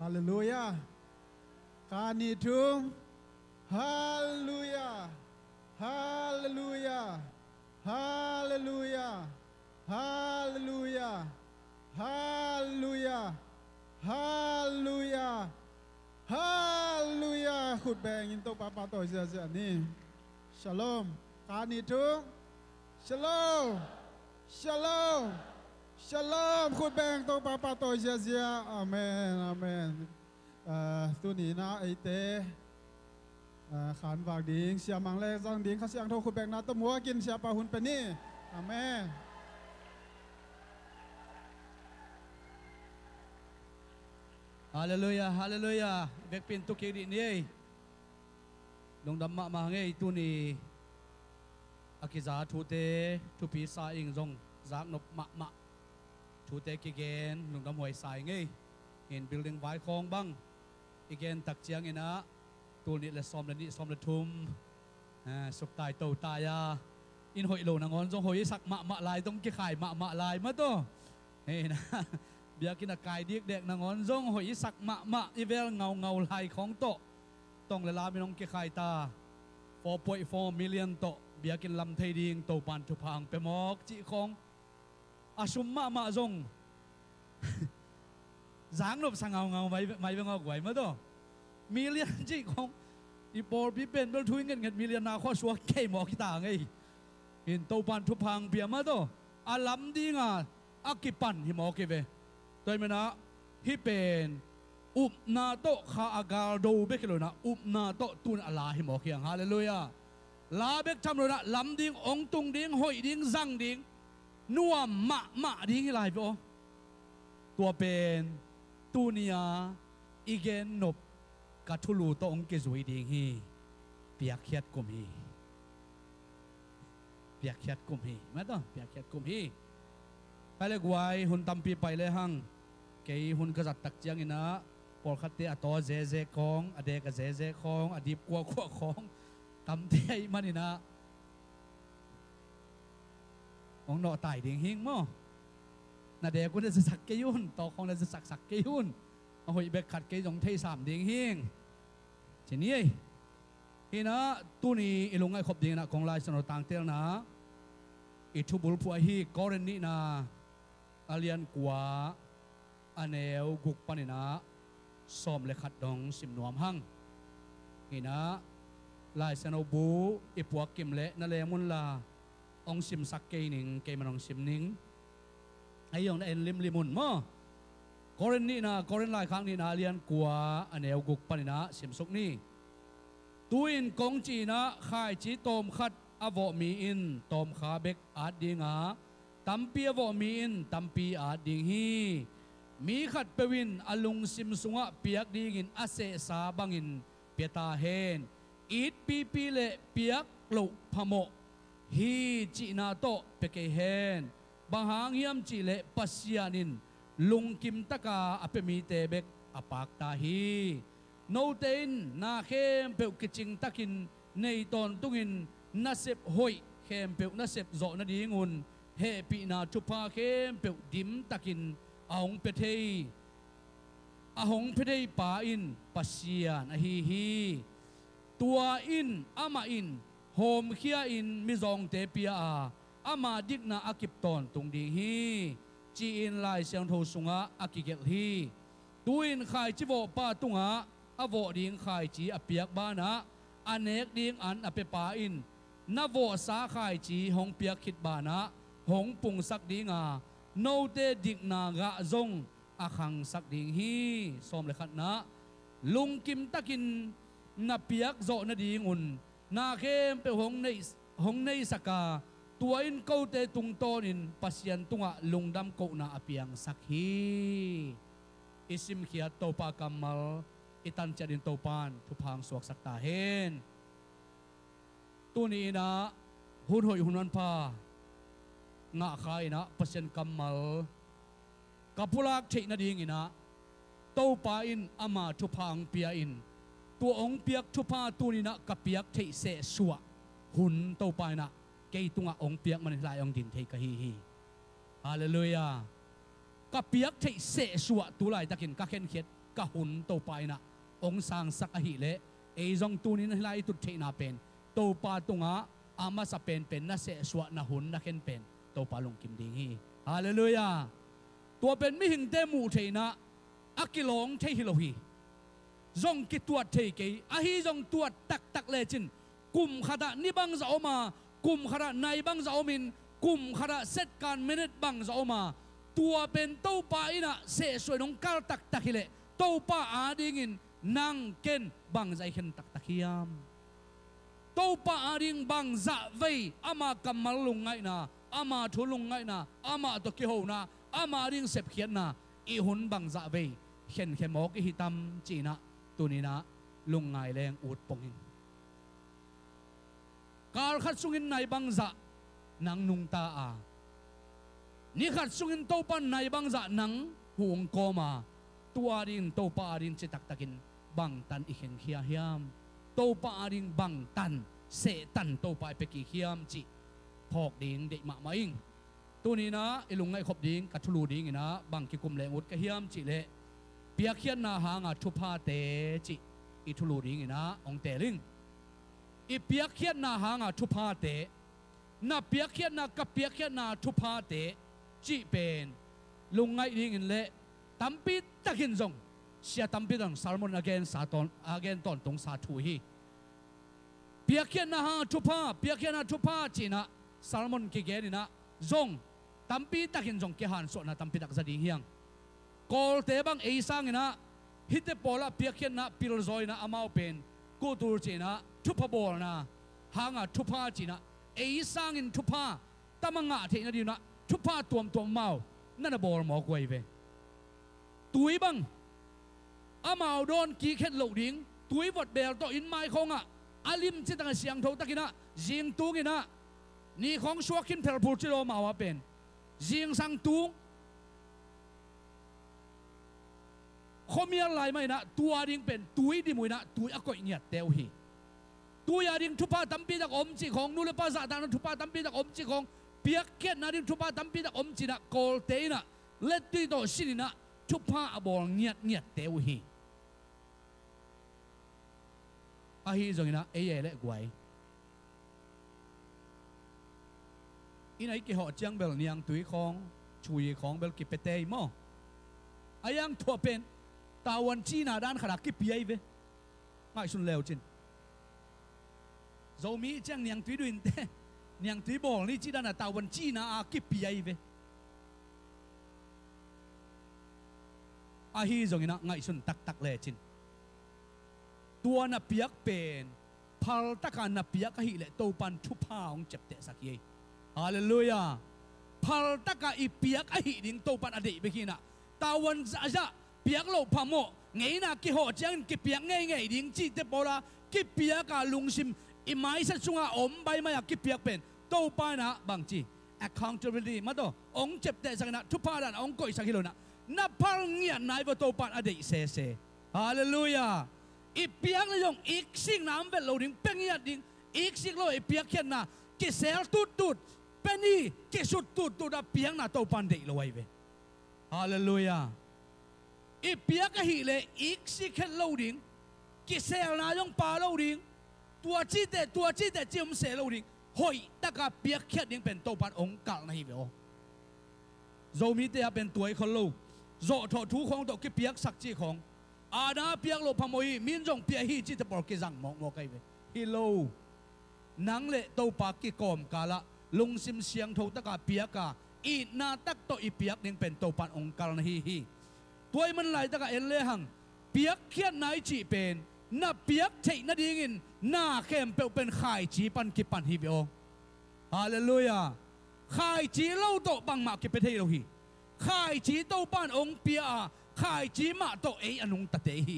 ฮาเลลูยาคานิทุงฮาเลลูยาฮาเลลูยาฮาเลลูยาฮาเลลูยาฮาเลลูยาฮาเลลูยาฮาเลลูยาขุดแบงอินโตปาปาโตเสียเสียนี่ชาโลมคานิทุงชาโลมชาโลมชาโลมขุดแบงโตปาปาโตเสียเสียอาเมนอาเมนตัวนี้นะไอเตขานฝากดิ้งเสียมังเล่จังดิ้งข้าเสียงโทขุดแบงนาต้มหัวกินเสียปลาหุ่นเป็นนี่อาเมนฮาเลลูยาฮาเลลูยาเบกปินตุกเกดินี่ลงดำมาไงตัวนี้อากิจาทูเตทูปีสาอิงจงจากนบมะทูเตกิเกนลงดำหวยสายไงเห็นบิลดิ้งไว้คลองบังอีกเกนตักเจียงเงินะตัวนี้ละซ้อมละนี่ซ้อมละทุ่มสุกตายโตตายาอินหอยโลนางอนจงหอยสักมะลายต้องกี่ขายมะลายมาตัวเฮ้นะเบียกินกายเด็กนางอนจงหอยสักมะอีเวลเงาลายของโตต้องละลาไม่น้องกี่ขายตา 4.4 million โตเบียกินลำไทยดิงโตปันทุพังเปมอกจีของอาชุมมะจงจางนบสังเงาไม่เป็นเงาไหวมาตัวมิเลียนจีของอีปอลพี่เป็นเบลทุยเงินมิเลียนนาข้อชัวเกยหมอกตาไงเห็นโตปันทุพังเบียมาตัวอาลัมดีงาอากิปันหิมอกิเวโดยมันนะฮิเป็นอุบนาโตข้าอากาโดเบกเลยนะอุบนาโตตุนอาลาหิมอเคียงฮาเลลูยาลาเบกทำเลยนะลัมดิ้งองตุงดิ้งหอยดิ้งซังดิ้งนัวมะดิ้งอะไรไปอ๋อตัวเป็นตูเนียอีเกนนบกัทุลูโตองเกจุยดิ้งฮีเปียกเขียดกุมฮีเปียกเขียดกุมฮีไม่ต้องเปียกเขียดกุมฮีไปเลยกวยหุ่นตำปีไปเลยหังเกยหุ่นกระจัดตักเจียงอินะปอลคัตเตอตัวเจของอเดกเจของอดีบกัวของตำเทียมันนี่นะของหน่อไต่ดิ่งหิงมั้งนาเดกุนจะสักเกยุนต่อของจะสักเกยุนเอาหอยเบกขัดเกยงเทสามดิ่งหิงเช่นนี้ฮีนะตัวนี้อิลุงไอขบดิ่งนะของลายสนต่างเตลนะอิทุบุลพัวฮีกอร์นี่นะอาเลียนกว่าอันเอวกุกปนินะซ้อมเลขัดดองสิมนวมหังฮีนะลายสนบูอิปวกกิมเละนั่นแหละมุนลาองสิมสักเกยหนิงเกยมันองสิมหนิงไอ้ยองนั่นเอ็นลิมุนมั้งกอร์นี่นะกอร์นลายครั้งนี้นะเลียนกว่าอันเอวกุกปนินะสิมสุกนี่ตุยนกงจีนะข่ายจีโตมขัดอวมีอินโตมขาเบกอาดดิงาตัมปีอวมีอินตัมปีอาดดิงฮีมีขัดเปวินอลุงสิมสุงะเปียกดิงินอาเซสาบังินเปียตาเฮนอีดปีเลเปียกลุพโมฮีจีนาโตเปเกเฮนบางหางยมจีเลปัสยานินลุงกิมตะกาอเปมีเตเบกอปากตาฮีโนเตนนาเข้มเปวกิจิงตะกินในตอนตุงินนาเซบหอยเข้มเปวนาเซบโจนาดีงุนเฮปีนาจุพาเข้มเปวดิมตะกินอาหงเปเทยอาหงเปเทยป่าอินปัสยานอฮีตัวอินอามาอินโฮมเคียอินมิซองเตเปียอามาดิกนาอากิปตอนตุงดีฮีจีอินลายเสียงโทสุงะอากิเกลฮีตุอินขายจิโวปาตุงะอโวดิงขายจีอเปียกบ้านะอเนกดิงอันอเปปาอินนาโวสาขายจีหงเปียกขิดบ้านะหงปุงสักดิงาโนเตดิกนากะจงอาคังสักดิงฮีสมเลขัดนะลุงกิมตะกินนาเปียกโจนาดีงุนนาเข้มเปหงในสกาตัวอินเกาเตตุงโตนินปัสยันตุงะลุงดำโกนาอเปียงสักฮีอิสิมเขียโตปากัมมัลอิตันจัดินโตปานทุพังสวกสักตาเฮนตัวนี้นะหุ่นหอยหุ่นวันพางะขายนะปัสยันกัมมัลกับพุลักเทนาดีงินะโตปาอินอามาทุพังเปียอินตัวองเปียกทุพาตัวนี้นะกับเปียกเทเสสัวหุ่นโตปานะเกยตุงะองเปียกมันลายองดินเทกะฮีฮาเลลูยา ก็เปียกที่เสสวะตุไลตะกินก็เข็นเข็ดก็หุ่นโตไปนะองสางสักหิเลเอจงตูนินไลตุเทนาเป็นโตปาตุงะอามาสเป็นนะเสสวะนะหุ่นนะเข็นเป็นโตปาลงกิมดิงฮีฮาเลลูยาตัวเป็นมิหิงเตมูเทนะอักิลงเทฮิโลฮีจงกิตัวเทเกอฮีจงตัวตักเลจินกุมขดานิบังจะออกมากุมขดาในบังจะอมินกุมขดาเซตการเมเนตบังจะออกมาตัวเป็นโตปาอินะเสสวยน้องกาลตักฮิเลโตปาอาดิงินนังเกนบังใจเข็นตักฮิยามโตปาอาดิงบังจะเวอามากัมมาลุงไงนะอามาทุลุงไงนะอามาตะกิโหนะอามาดิงเสพเขียนนะอีหุนบังจะเวเข็นเขมอกอิฮิตัมจีนะตัวนี้นะลุงไงแรงอุดปงหินการขัดสุงินในบังจะนังนุงตาอานี่ขัดสุงินโตปันในบังจะนังห่วงโกมาตัวดินโตปาดินจะตักกินบังตันอีกเห็นเขียเฮียมโตปาดินบังตันเสตันโตปาไปกี่เขียมจิพอกดิงเด็กมาไม่อิงตัวนี้นะไอลุงไงขบดิงกัทลูดิงนะบังกิกุมแรงอุดกเฮียมจิเละเปียกเขียนนาหางาทุพาเตจิอิทุลูดิงนะองเตลิงอีเปียกเขียนนาหางาทุพาเตนาเปียกเขียนนากับเปียกเขียนนาทุพาเตจิเป็นลุงไงดิงเละตัมปีตะกินจงเสียตัมปีดังซาลมอนagain สาตอน again ตอนตรงสาธุฮีเปียกเขียนนาหางทุพาเปียกเขียนนาทุพาจีนะซาลมอนกิเกนี่นะจงตัมปีตะกินจงเกี่ยหันส่วนนะตัมปีตักจะดีเฮียงกอลเตบังเอซังนะฮิตเตปอละเปียกเขียนนะพิลซอยนะอามาเป็นกูตูร์จีนะทุพบอลนะหางทุพาจีนะเอซังอินทุพาตามังะเทนะดีนะทุพาตัวเมานั่นบอลหมอกวยเวตุยบังอามาโดนกีเข็ดเหลวดิ้งตุยวัดเบลต่ออินไมคงอ่ะอาลิมจิตังเสียงทงตะกินะจิงตุกินะนี่ของชัวกินเพลพูจิโลมาว่าเป็นจิงสังตุงเขามีอะไรไหมนะตัวดิ้งเป็นตุยดิมุยนะตุยอากอยเนี่ยเตวฮีตุยดิ้งทุพาตัมปีจากอมจีของนูเลปาซาตานุทุพาตัมปีจากอมจีของเปียกเก็ตนะดิ้งทุพาตัมปีจากอมจีนะโกลเตนะเล็ดตีโตสินะทุพาอบอลเนี่ยเตวฮีอาฮีจงนะเอเย่เล็กไว้อินไอกี่หอจังเบลเนียงตุยของชุยของเบลกิเปเตยมั้งอายังทั่วเป็นตาวันจีน่าด้านขนาดกิเปียเวไม่สุนเลวจินโจมีจังเนียงตุยดุนเตเนียงตุยบอลนี่จีด้านตาวันจีน่าอากิเปียเวอาฮีจงนะไงสุนตักเลจินตัวนับเปียกเป็นพัลตะการนับเปียกหิเลโตปันทุพาของเจ็บเตะสักยี่ฮาเลลูยาพัลตะการอีเปียกหิดิ่งโตปันอดีตไปกี่น่ะตาวันจะเปียกโลพามโมไงน่ะกี่หัวจังกี่เปียกไงดิ่งจีเตปอละกี่เปียกาลุงซิมอีไม้สัตว์สุงอาอมใบไม้กี่เปียกเป็นโตปันนะบางจี accountability มาตัวองเจ็บเตะสักน่ะทุพาดันองก่อยสักกิโลน่ะนับพัลเงียนายว่าโตปันอดีตเซฮาเลลูยาอีเปียกเลยงอีกสิ่งน้ำเป็นเราดิ่งเป็นยัดดิ่งอีกสิ่งเราอีเปียกเขียนนะกิเซลตุดเป็นนี่กิสุดตุดเปียกน่ะโตปันเด็กเราไว้เวฮาเลลูยาอีเปียกก็หิเลยอีกสิ่งเขียนเราดิ่งกิเซลน่ะยงปาเราดิ่งตัวจีเตจิมเซเราดิ่งหอยตะกาเปียกเขียนดิ่งเป็นโตปันองค์กัลนะฮิเวโอโจมีเตะเป็นตัวไอ้คนเราโจทอทุของตัวกิเปียกสักจีของอาณาเปียกโลพมวยมินจงเปียฮีจิตปอร์กิจังมองไกเวฮิโลนังเละโตปากิกอมกาละลุงซิมเสียงโทตะกาเปียกาอีนาตักโตอีเปียกนึงเป็นโตปันองกาลนะฮีตัวมันไหลตะกาเอลเลหังเปียกเขียนนายจีเป็นน่าเปียกเทน่าดีงินน่าเข้มเป็นข่ายจีปันกิปันฮิเบโอฮาเลลูยาข่ายจีเล่าโตบังมากิเปเทโลฮีข่ายจีโตปันองเปียข่ายจีมาโตเออนุงตะเตฮี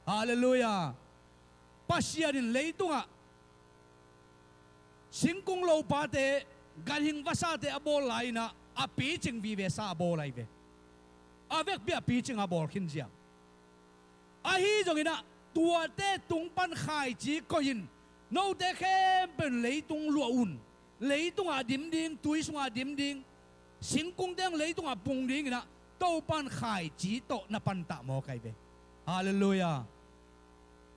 ฮาเลลูยาปัสยาดินเลยตัวสิงกุงโลปาเตกันหิงวาซาเตอโบไลนะอาปีจิงวีเวซาโบไลเวอาเวกเบียปีจิงอาโบขินเจียอาฮีจงอินะตัวเตตุงปันข่ายจีก็ยินโนเตเข้มเป็นเลยตุงลัวอุ่นเลยตุงอาดิมดิงตุยสุงอาดิมดิงสิงกุงเดงเลยตุงอาปุงดิงนะโต tô pan khai chỉ tổ na pan ta mo kai ve hallelujah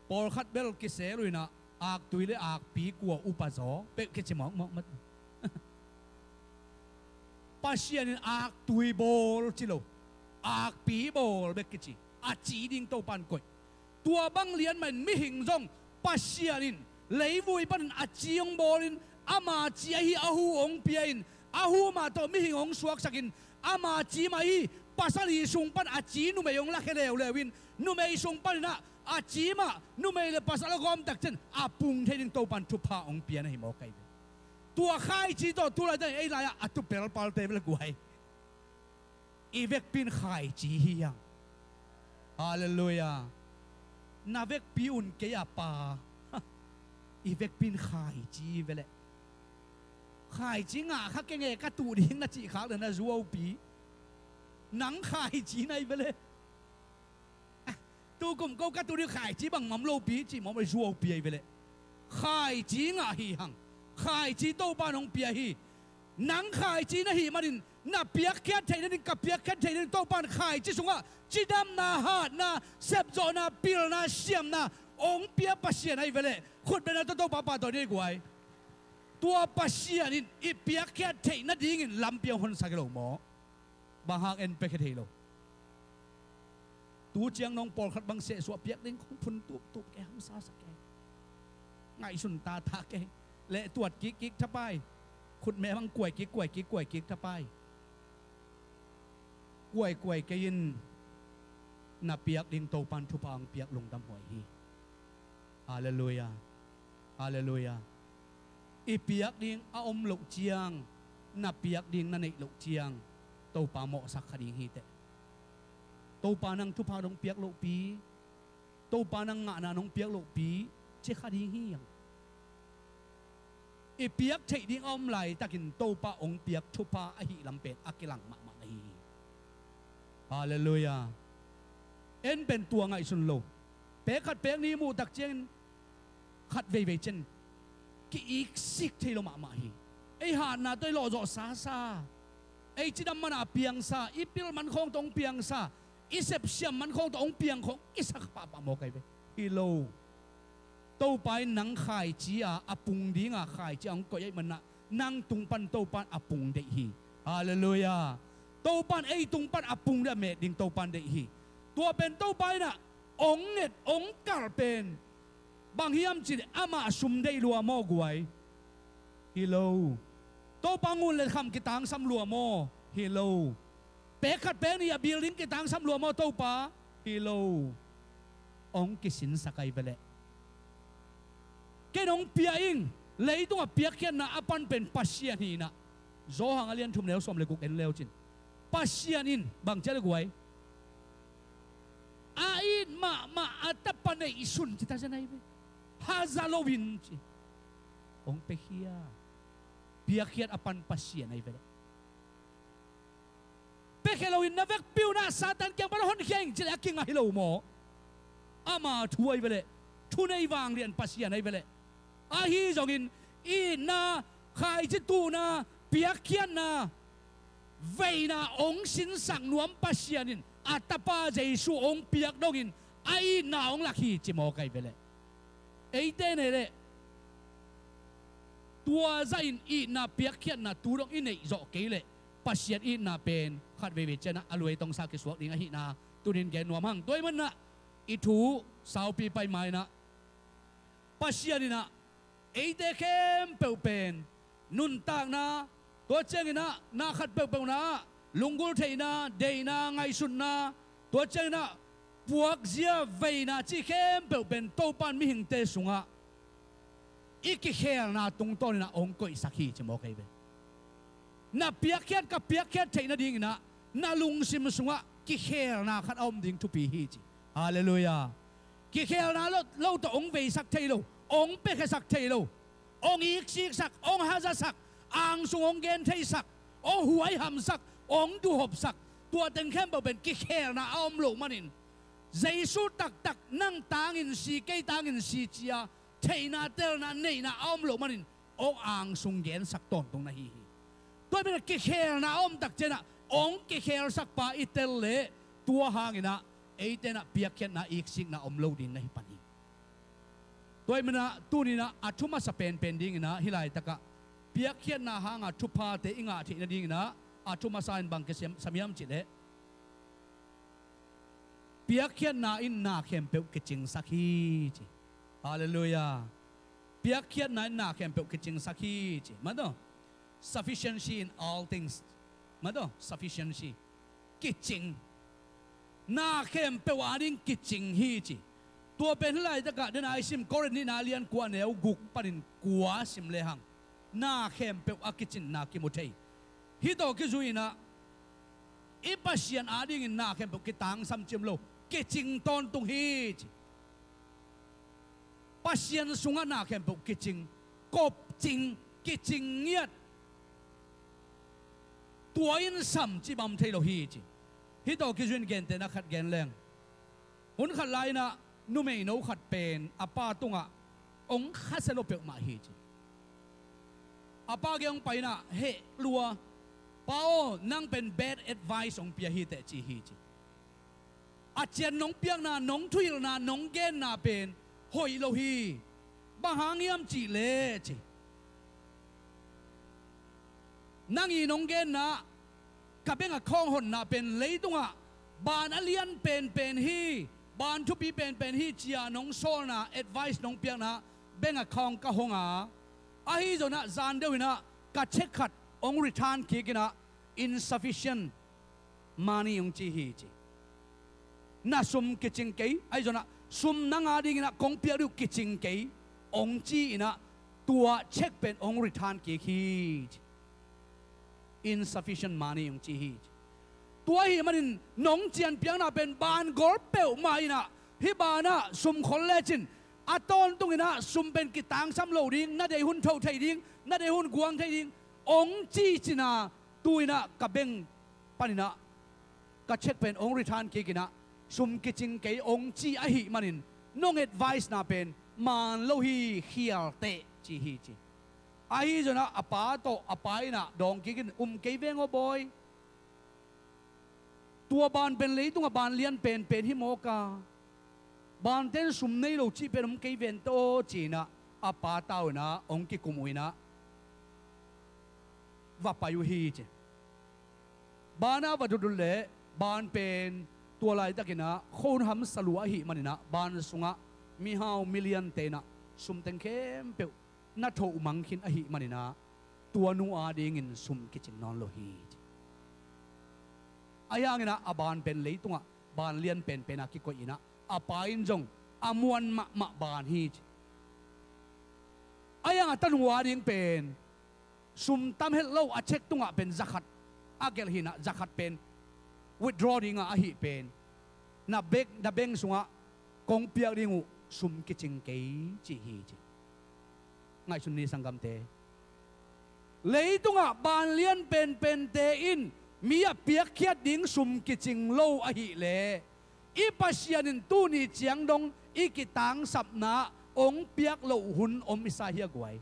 por khat bel ki se rui na ak tui le ak pi kwa upa zo pe ke chimong mong mat pasian ak tui bol chilo ak pi bol be ke chi a chi ding tô pan koi tua bang lian man mi hing zong pasianin lấy vui pan a chiong bolin ama chi hi ahu ong piain ahu ma to mi hing ong suak sakin ama chi mai pasali sung pan a chi nu me ong la kheleu lewin nu me sung pan na a chi ma nu me le pasal gom tak chen a pung thein to pan thu pha ong pian hi mo kai tua khai chi to tu la dai ei la a tu pel pal te le guai i vek pin khai chi hi yang hallelujah na vek pi un ke ya pa i vek pin khai chi vele khai chi nga kha ke nge ka tu ding na chi khak le na zuo pi nang khai chi nai vele tu kum ko ka tu ri khai chi bang mam lo pi chi mo mai zuo pi ai vele khai chi nga hi hang khai chi to ba nong pi hi nang khai chi na hi manin na piak khat thai na ka piak khat thai na to pan khai chi sunga chi dam na ha na sep zo na pil na siam na ong pia pasien ai vele khut be na to pa pa to ni guai tua pasien in i piak khat thai na ding in lam pia hon sa ke lo mo ba hak en pe khat thai lo tu chiang nong por khat bang se so piak ding khung phun tu ke ham sa sa ke ngai sun ta tha ke le tuat kik kik tha pai khut me bang kuai kik tha pai kuai ke in na piak ding to pan thu pang piak lung dam hoi hi hallelujah hallelujah i piak ding a om lok chiang na piak ding na nei lok chiang to pa mo sak khading hi te to pa nang thu pa dong piak lo pi to pa nang nga na nong piak lo pi che khading hi yang i piak thei ding om lai takin to pa ong piak thu pa a hi lam pet akilang ma ma hi hallelujah en ben tua ngai sun lo pe khat pe ni mu tak chen khat ve chen ki ik sik thei lo ma ma hi ei ha na toi lo zo sa ei chi dam mana piang sa i pil man khong tong piang sa i sep siam man khong tong piang khong i sak pa pa mo kai ve hi lo to pai nang khai chi a apung ding a khai chi ang ko yai man na nang tung pan to pan apung de hi hallelujah to pan ei tung pan apung de me ding to pan de hi tua pen to pai na ong net ong kal pen bang hiam chi ama sum dei lua mo guai hello to pangun le kham ki tang sam lua mo hello pe khat pe ni a building ki tang sam lua mo to pa hello ong ki sin sakai vele ke nong pia ing lei tung a piak khian na apan pen pasian hi na zo hang alian thum leo som le kuk en leo chin pasian in bang chale guai ain ma atapane isun kita janai be hazalowin chi ong pe hia piakiat apan pasien ai vele pe helowin na vek piu na satan kyang panahon kheng chile aking a hilo mo ama thuai vele thunei wang lian pasien ai vele a hi jongin i na khai chi tu na piakiat na veina ong sin sang nuam pasianin atapa Jesu ong piak dongin ai na ong lakhi chimo kai vele ei te ne le tua zain i na piak khian na tu dong i nei zo ke le pasiat i na pen khat ve ve chena aloi tong sa ki suak ding a hi na tunin ge nuam hang toy man na i thu sau pi pai mai na pasianina ei te khem pe pen nun tak na to chengina na khat pe pe na lungul theina deina ngai sun na to chengina puak zia veina chi khem pe ben to pan mi hing te sunga iki khel na tung ton na ong koi sakhi chmo kai be na piakhiat ka piakhiat theina ding na lung sim sunga ki khel na khat om ding thu pi hi chi hallelujah ki khel na lo to ong ve sak thei lo ong pe kha sak thei lo ong ik sik sak ong ha za sak ang sung ong gen thei sak ong huai ham sak ong du hop sak tua ten khem ba ben ki khel na om lo manin Jesu tak tak nang tangin si kay tangin si chia theina tel na nei na om lo manin ong ang sung gen sak ton tong na hi toy ben ki khel na om tak chena ong ki khel sak pa itel le tua hangina eitena piakhet na iksik na omlo din na hipani toy mana tunina athuma sa pen pending na hilai taka piakhet na hanga thupa te inga thi na ding na athuma sain bang ke samiam chile piakhet na in na khem pe ke ching sakhi chi hallelujah piakhet na in na khem pe ke ching sakhi chi mado sufficiency in all things mado sufficiency kiching na khem pe waring kiching hi chi tua pen lai ta ka den ai sim koren ni na lian kwa neu guk panin kwa sim le hang na khem pe akichin na ki muthei hi to ki zuina ipasian ading in na khem pe ki tang sam chim lo kiching ton tung hi chi pasian sunga na khem pe kiching kop ching kiching niat tua in sam chi bam thei lo hi chi hi to ki zuin gen te na khat gen leng hun khat lai na nu mei no khat pen apa tunga ong khaselo pe ma hi chi apa ge ong pai na he lua pao nang pen bad advice ong pia hi te chi hi chi a chen nong piang na nong thuil na nong gen na pen hoi lo hi ba hangiam chi le chi nang i nong gen na ka benga khong hon na pen leitunga ban alian pen hi ban thu pi pen hi chia nong sol na advice nong piang na benga khong ka honga a hi zona zan deuina ka check khat ong return ki kina insufficient money ong chi hi chi na sum kiching kei ai zona sum nanga ding na kong pia ru kiching kei ong chi ina tua check pen ong return ki hi insufficient money ong chi hi tua hi manin nong chian piang na pen ban gor peu mai na hi bana sum khol le chin aton tung ina sum pen ki tang sam lo ding na dei hun thau thai ding na dei hun guang thai ding ong chi china tuina ka beng panina ka check pen ong return ki kina sum ki ching kei ong chi a hi manin nong advice na pen man lo hi khial te chi hi chi a hi jona apa to apai na dong ki kin kei veng o boy tua ban pen lấy tung ban lian pen hi mo ka ban ten sum nei lo chi pen kei ven to chi na apa tao na ong ki kumui na va payu hi che bana va du le ban pen tua lai takina khon ham salua hi manina ban sunga mi hau million te na sum ten khem pe na tho mang khin a hi manina tua nu a ding in sum ki chin non lo hi ayang ina aban pen leitunga ban lian pen pena ki ko ina apain jong amuan ma ban hi ayang atan waring pen sum tam hel lo a check tunga pen zakat agel hina zakat pen withdraw dinga a hi pen na beng sunga kong piak dingu sum ki ching kei chi hi chi ngai sun ni sangam te leitunga ban lian pen te in mia piak khiat ding sum kiching lo a hi le i pasianin tu ni chiang dong i kitang sapna ong piak lo hun om isa hi gwai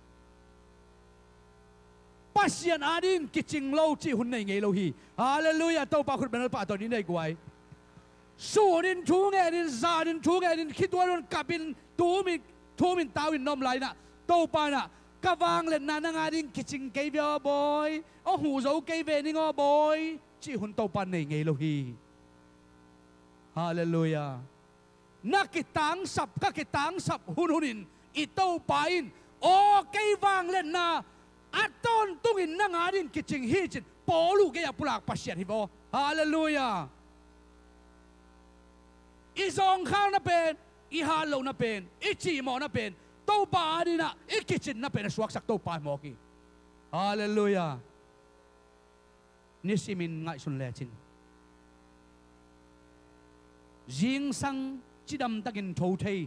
pasian adin kiching lo chi hun nei ngei lo hi hallelujah to pa khut ben pa to ni nei gwai su din thu nge din za din thu nge din khitwaron kapin tu min tawin nom lai na to pa na kawang len na nga ding kiching kei via boy o hu zo kei ve ni ngo boy chi hun to pan nei ngei lo hi hallelujah na kitang sap hunin i to pain o kei wang len na aton tungin na nga din kiching hi chin polu ge apulak pasien hi bo hallelujah i zong khang na pen i ha lo na pen i chi mo na pen to pa ni na ikichin na pen suak sak to pa mo ki hallelujah ni simin ngai sun le chin jing sang chidam takin tho thei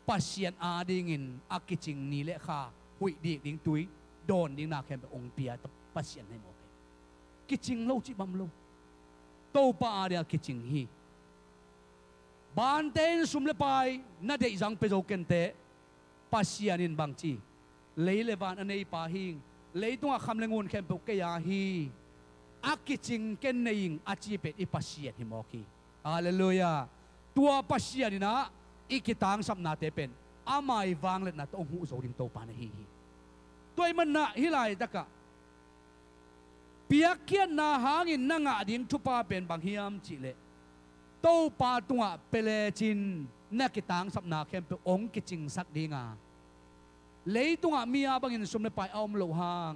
pasian a ding in akiching ni le kha hui dik ding tui don ding na khem ong pia ta pasian nei mo ke kiching lo chi bam lo to pa dia kiching hi ban ten sum le pai na dei jang pe zo ken te pasianin bang chi leile van anei pa hing leitunga khamlengun khem pe ke ya hi อากิจิงเกนในยิงอาจีเป็ดอิปัสเซียที่มอกีฮาเลลูยาตัวปัสเซียนี่นะอีกิตังสัมนาเตเป็นอาไม่วางเลยนะต้องหูโซดิงโตปานฮีตัวมันนะฮิไลตะกะเปียกเขียนนาหางินนั่งอดิ่งทุปาเป็นบางฮิยามจิเลโตปาตัวเปเลจินนักกิตังสัมนาเข้มเป็นองกิจิงสักดีงาเลยตัวมีอาบางอินสมในไปเอามโลหาง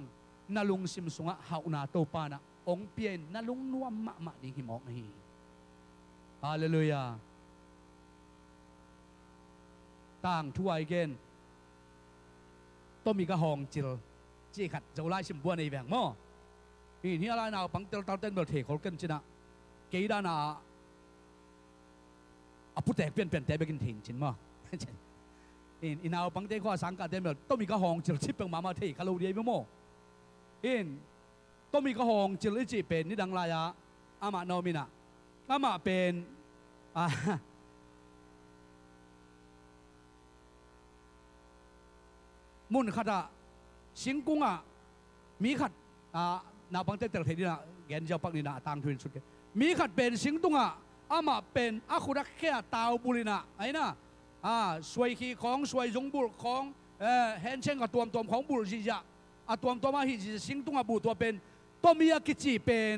นาลุงซิมสุงะหาอุนาโตปานะองเปียนนาลุงนัวมะดิ่งหิมอกนี่ฮาเลลูยาต่างทั่วอีกเกนต้องมีกระหองจิลจีขัดเจ้าไล่ชิมบัวในแหวงหม้อนี่อะไรnào bằng tel tel bel thể khol ken china kei da na apu tek pen pen te begin thing chin ma in nào bằng te kho sang ka tem bel to mi ka hong chil chip peng mama the ka lo dei mo in to mi ka hong chil chi pen ni dang la ya ama no mi na ama penมุนขัดสิงกุงมีขัดนาบังเตเตอร์เทดีนะแกนเจ้าปักนี่นะต่างทุนสุดมีขัดเป็นสิงตุงอามาเป็นอาคุรักแค่ตาวบุรีนะไอ้นะสวยขี้ของสวยจงบุรของเห็นเช่นกับตัวของบุรจิจะตัวมาหิจิสิงตุงบุตัวเป็นตัวมีกิจิเป็น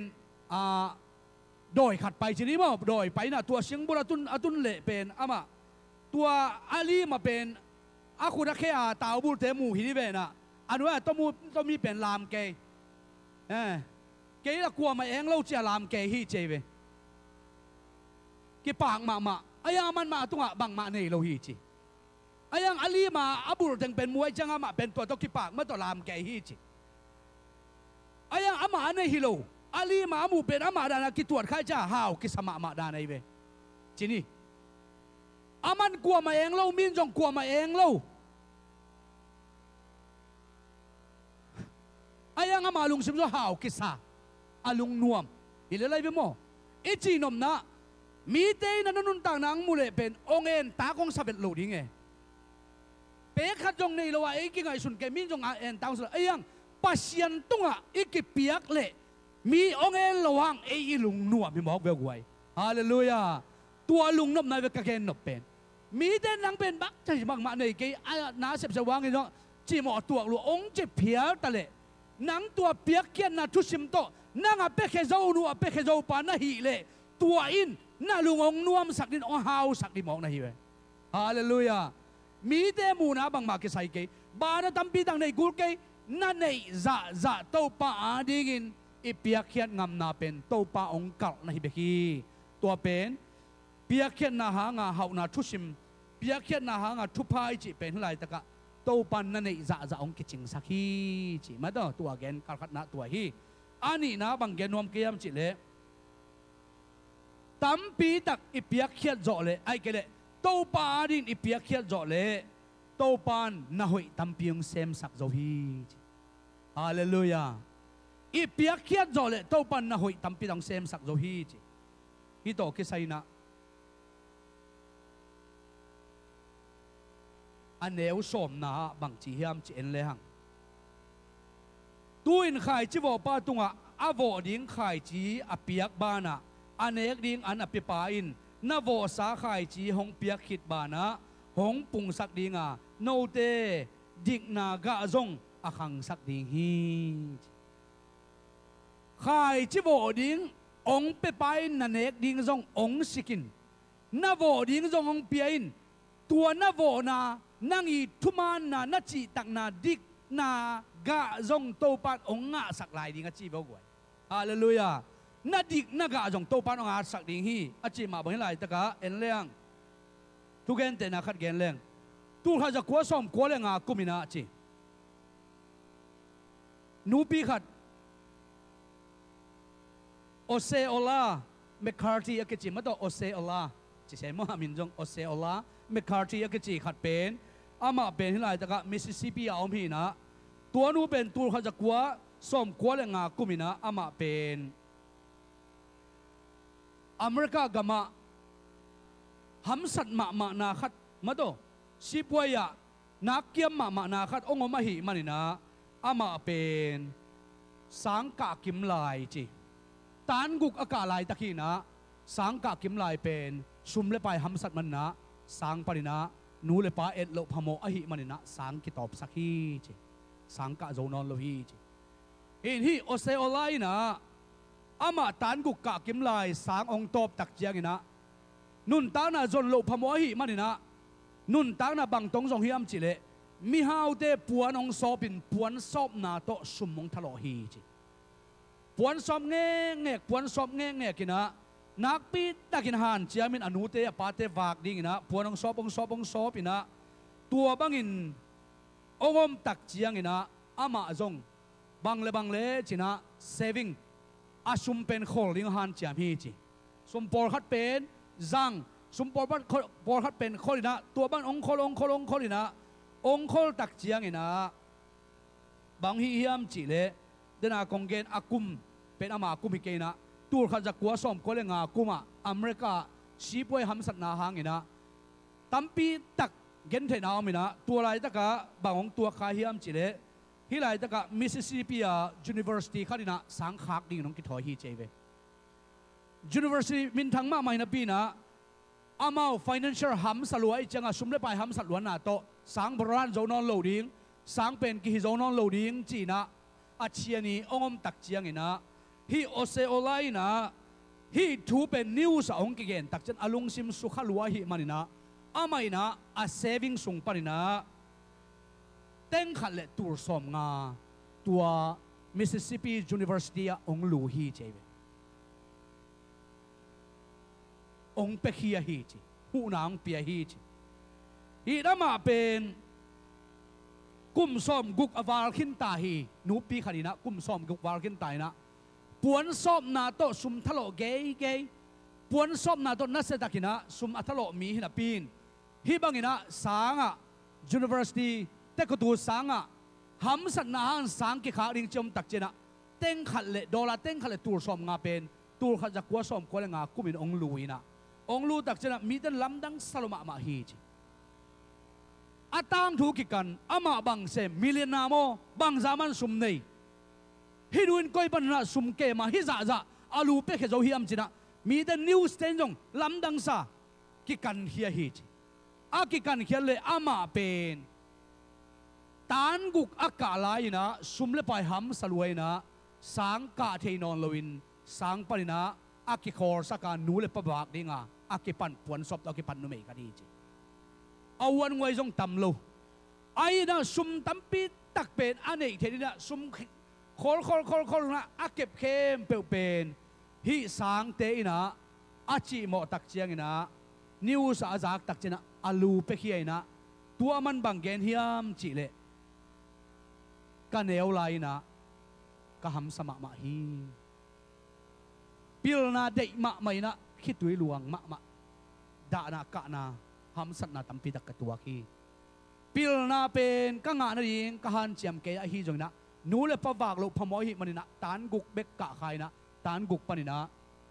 โดยขัดไปทีนี้มั้งโดยไปนะตัวสิงบุรตุนเละเป็นอามาตัวอาลีมาเป็นอาคุรักแค่ตาวบุรเตมูหินี่เป็นนะอันว่าต้องมีเป็นลามเกย์เกย์ละกลัวมาเองเราจะลามเกย์ฮีเจเวกี่ปากมาไอ้ยังมันมาตัวบังมาในเราฮีจีไอ้ยังอาลีมาอับุรุษเป็นมวยจังมาเป็นตัวกี่ปากมาตัวลามเกย์ฮีจีไอ้ยังอามาในฮิโลอาลีมามูเป็นอามาดานากี่ตัวใครจะหาวกี่สมาดาในเวจีนี่อามันกลัวมาเองเรามินจงกลัวมาเองเราไอ้ยังอามาลุงซิมโซหาวกิสาอาลุงนวมอิเลไลเบโมอิจีนมนะมีเตยนันนุนต่างนางมูเลเป็นองเอ็นตากงสับเบ็ดโหลดิ้งเอเป๊กขัดจงในละว่าไอ้กิ่งไอ้สุนแกมินจงเอ็นตางสุดไอ้ยังปัสยันตุงอีกเปียกเละมีองเอ็นระวังไอ้ลุงนวมมีหมอกเบลกวยฮาเลลูยาตัวลุงนบนายเวกเกนนบเป็นมีเตนนางเป็นบักจะบังมาในเกยนาเสพสว่างไอ้น้องจีหมอตัวหลวงองเจ็บเพียตะเละนังตัวเปียกเกียนนาทุสิมโตนังอาเปกเขเจ้านัวเปกเขเจ้าปานาฮีเล่ตัวอินน่าลุงองนวมสักดินองฮาวสักดิมองนาฮีเวฮาเลลูยามีเตมูนาบังมาเกใส่เกบานาตัมปีตังในกุลเกนั่นในจะโตปาอาดิกินอีเปียกเขียนงามนาเป็นโตปาองกัลนาฮีเบกีตัวเป็นเปียกเขียนนาหางาฮาวนาทุสิมเปียกเขียนนาหางาทุพายจิเป็นไรตะกะโตปันนั่นเองจะองกิจิงสักฮีจีมาต่อตัวแกนการขัดนาตัวฮีอันนี้นะบางแกนนวมเกียมจิเลตั้มปีตักอีเปียกเขียดจ่อเลยไอ้เกเลโตปาดินอีเปียกเขียดจ่อเลยโตปันน่าหอยตั้มปียงเซมสักจ่อฮีฮาเลลูยาอีเปียกเขียดจ่อเลยโตปันน่าหอยตั้มปียงเซมสักจ่อฮีจีฮีโตกิไซนะอันเนวสมนาบางจีเฮียมจีเอ็นเลยหังตุนขายจีวอป้าตุงอาวอดิ้งขายจีอเปียกบานะอันเอกดิ้งอันอภิปาอินนาวสาขายจีหงเปียกขิดบานะหงปุงสักดิ้งโนเตดิกนากะจงอคังสักดิ้งฮีขายจีวอดิ้งองเปปาอินนันเอกดิ้งจงองสิกินนาวอดิ้งจงองเปียอินตัวนาวนานังอีทุมานนานัจีตักนาดิกนากะจงโตปันองงะสักลายดิ้งจีบอกไว้ฮาเลลูยานาดิกนากะจงโตปันองงะสักดิ้งฮีอจีมาบอกให้ลายตะกะเอ็นเลี้ยงทุกเอ็นเตนะขัดเกนเลี้ยงตู้ข้าจะกัวซ้อมกัวเลี้ยงกุมินาจีนูปีขัดโอเซโอลาเมคคาร์ทีก็จีมาต่อโอเซโอลาจีเซมอมินจงโอเซโอลาเมคคาร์ทีก็จีขัดเป็นอามาเป็นที่ไรตะกะมิสซิสซิปปีเอาพี่นะตัวนู้เป็นตัวเขาจะกัวซ้อมกัวเลี้ยงกุมินาอามาเป็นอเมริกากามาหัมสัตมานาขัดมาโตสิบวัยนักเกี่ยมมานาขัดองค์มาหิมันนะอามาเป็นสังกากิมลายจี ตานกุกอากาลายตะกี้นะสังกะกิมลายเป็นซุมเลไปหำสัตมันนะสังปรินะนูเลปาเอ็ดโลพโมอหิมันนะสังกิตอบสักฮีเจสังกะโจนอนโลฮีเจอินฮีโอเซโอไลนะอามาตานกุกกะกิมลายสังองตอบตักเจียงนะนุนตานาจนโลพโมอหิมันนะนุนตานาบังตงจงฮิอัมจิเลมีฮาวเตปวนองซอปินปวนซอบนาโตซุมมงทะโลฮีเจปวนซอบเง่เงกปวนซอบเง่เงกินะนักปีตะกินหันเจียมินอนุเตะปาเตวากดิ่งนะปวนองซอบอินะตัวบังอินองอมตักเจียงอินะอามาจงบังเลจินะเซฟิงอาซุมเป็นโคลิงหันเจียมฮีจีซุมปอลคัดเป็นจังซุมปอลคัดเป็นโคลินะตัวบังองโคลินะองโคลตักเจียงอินะบางฮีฮิมจีเลเดนากงเกนอากุมเป็นอามากุมฮิเกนะตัวข้าจะกลัวสมก็เลยงากุมะอเมริกาชีพวยหำสัตนาหางอินะตั้มปีตักเกนเทนาวมินะตัวไรตะกะบางองตัวข้าฮิมจีเลฮิไลตะกะมิสซิสซิปปียูนิเวอร์ซิตี้ข้าดินะสังขากดิ่งน้องกิถอยฮีเจเวยูนิเวอร์ซิตี้มินทั้งมาไม่นับปีนะอามา financial หำสลวยจังอ่ะซุมเลไปหำสัตลวนน่ะโตสังบรานโจนอนโลดิ้งสังเป็นกิโจนอนโลดิ้งจีนะอาเชียนีองอมตักเจียงอินะฮีโอเซโอไลนะฮีทูเป็นนิวส์องกิเกนตักจันอลุงซิมสุขลัวฮีมันนะอาไม่นะอาเซฟิงสุงปานินะเต็งขัดเลตูร์สมงาตัวมิสซิสซิปปียูนิเวอร์ซิตี้องลูฮีเจเวองเปคียฮีจีหูนางเปียฮีจีฮีดามาเป็นกุมซ้อมกุกอวาลขินตาฮีนูปีขันีนะกุมซ้อมกุกวาลขินตายนะปวนซ้อมนาโตซุมทะโลเกยปวนซ้อมนาโตนัสเซตักินะซุมอัทะโลมีหินะปีนฮีบังอินะสางะยูนิเวอร์ซิตี้เตกตูสางะหำสันนาหันสางกิขาริงจมตักเจนะเต็งขัดเลดอลลาเต็งขัดเลตูร์ซ้อมงาเป็นตูร์ขัดจะกัวซ้อมกัวเลงากุมินองลูอินะองลูตักเจนะมีแต่ลำดังสลมามาฮีจีอาตังทุกิกันอามาบังเซมิเลนาโมบังซามันซุมเนยฮิรุนก้อยปันนะซุมเกมาฮิซาซาอาลูเปเคโจฮิอัมจินะมีแต่นิวสเตนจงลำดังซากิกันเฮียฮิจีอากิกันเฮียเลอามาเป็นตานกุกอากาลายนะซุมเลไปหำสลวยนะสังกะเทนอนลวินสังปรินะอากิคอร์สักการนูเลปบากดิงาอากิปันปวนศพอากิปันนุเมกันดีจีเอาวันไว้จงตำโลไอ้นะซุมตั้มปีตักเป็นอันนี้เทนี่นะซุมคอลนะอาเก็บเข้มเปลวเป็นฮิสังเตอินะอาจิโมตักเจียงอินะนิวส์อาจากตักเจนะอาลูเปขี้อินะตัวมันบังเกนฮิอัมจิเลกันเอวไลนะก็หำสมะมาฮีพิลนาเดมะไม่นะคิดดุยหลวงมะด่านะกะนะหำสัตนาตั้มปีตักตัวขี้พิลนาเป็นกังานนั่นเองกหันเจียมเกยฮีจงนะนูเลปวากโลพมอยฮิมันนะตานกุกเบกกะใครนะตานกุกปนินะ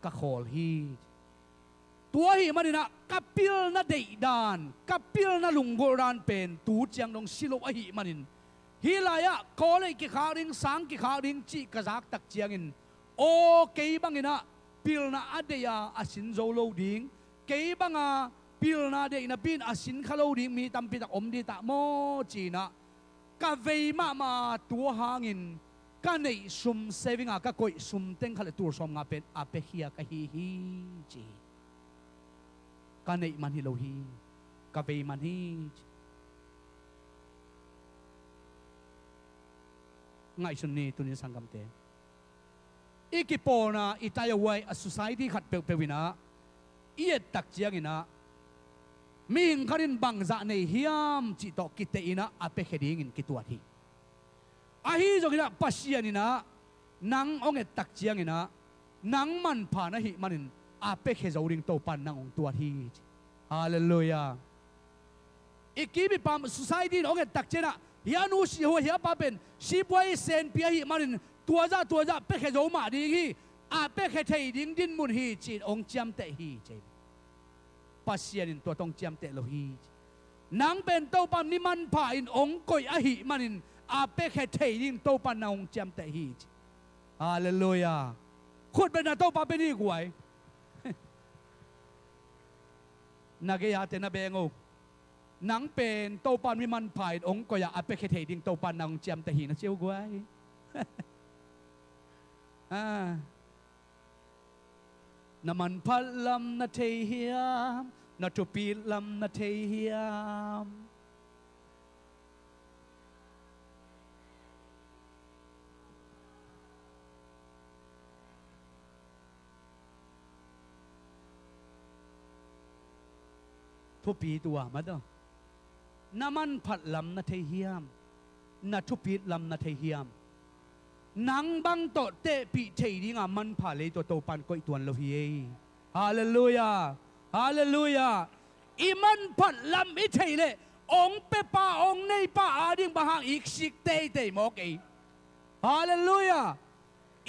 กะโคลฮีตัวฮิมันนะกับพิลนาเดดานกับพิลนาลุงโกรานเป็นตูเจียงดงซิโลอหิมันฮิลายะโคเลยกิขาริงสังกิขาริงจีกะจากตักเจียงอินโอเกยบังอินะพิลนาอเดียอาสินโจโลดิงเกยบังอาพิลนาเดอินะปินอาสินขโลดิงมีตั้มปีตักอมดีตะโมจีนะกะเวมาตัวหางินกันในซุมเซฟิงอากะกอยซุมเต็งขเลตัวสมงาเป็นอาเปฮียกะฮีจีกันในมันฮิโลฮีกะเวมันฮีง่ายสุดนี้ตุนิสังกัมเตอีกิโปนะอิตายวัยอ society ขัดเปวินะอีเอตักเจียงอินะมีหิงคารินบังจะในฮิยามจิตตกิเตอินะอาเปเคดิ้งอินกิตัวที่อาฮีจงอินะปัสยานินะนังองเอตักเจียงอินะนังมันผ่านหิมันินอาเปเคจาวริงโตปันนังองตัวที่ฮาเลลูยาอีกีบิปาม society องเอตักเจนะฮิอานูสิหัวฮิอาปาเป็นชีบไว้เซนเปียหิมันตัวจ้าเปเคโจมาดีฮีอาเปเคเทดิ้งดินมุนฮีจีองจำเตฮีเจปัสยานินตัวตรงจำเตโลฮีนางเป็นโตปันนิมันผ่าอินองกอยอหิมันอินอาเปเคเทดิ้งโตปันนางจำเตฮีฮาเลลูยา ขุดเป็นนาโตปาเป็นนี่กวยนักเกียร์เตนเบงโอนังเป็นโตปันวิมันผ่ายองก็อยากอัปเปกเทดิ่งโตปันนางเจียมแต่หินเชียวกวยน้ำมันพัดลำนาเทียมนาจุปีลำนาเทียมทุปีตัวมาดน้ำมันพัดลำนาเทียมนาจุปีลำนาเทียมนังบังโตเตปีเทดิ่งอ่ะมันผ่าเลยตัวโตปันก็อีตัวเราเฮียฮาเลลูยาฮาเลลูยาอีมันพัดลำอีเทเลยองเปป้าองในป้าอาดิ่งบะหางอีกสิกเตเตหมอกเอฮาเลลูยา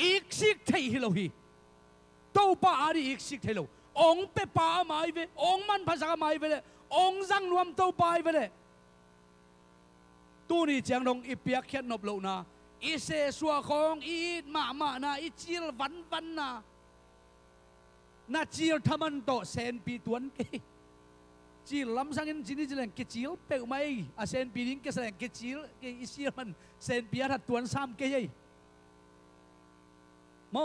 อีกสิกเทฮิโลฮีโตป้าอาดิ่งอีกสิกเทโลองเปป้าไม่เวองมันภาษาไม่เวเลยองจังรวมโตป้าเวเลยตู้นี้เจียงลงอีเปียกเขียนนบโลนาอีเสสัวของอีมานาอีจิลวันนาจิลทำมันโตเซนปีตวนเกจิลลำสังเงินจินี่จิเลงเกจิลเปกไม่อาเซนปีนี้เกแสดงเกจิลเกอีเสียมันเซนปีหัดตวนซ้ำเกยัยโม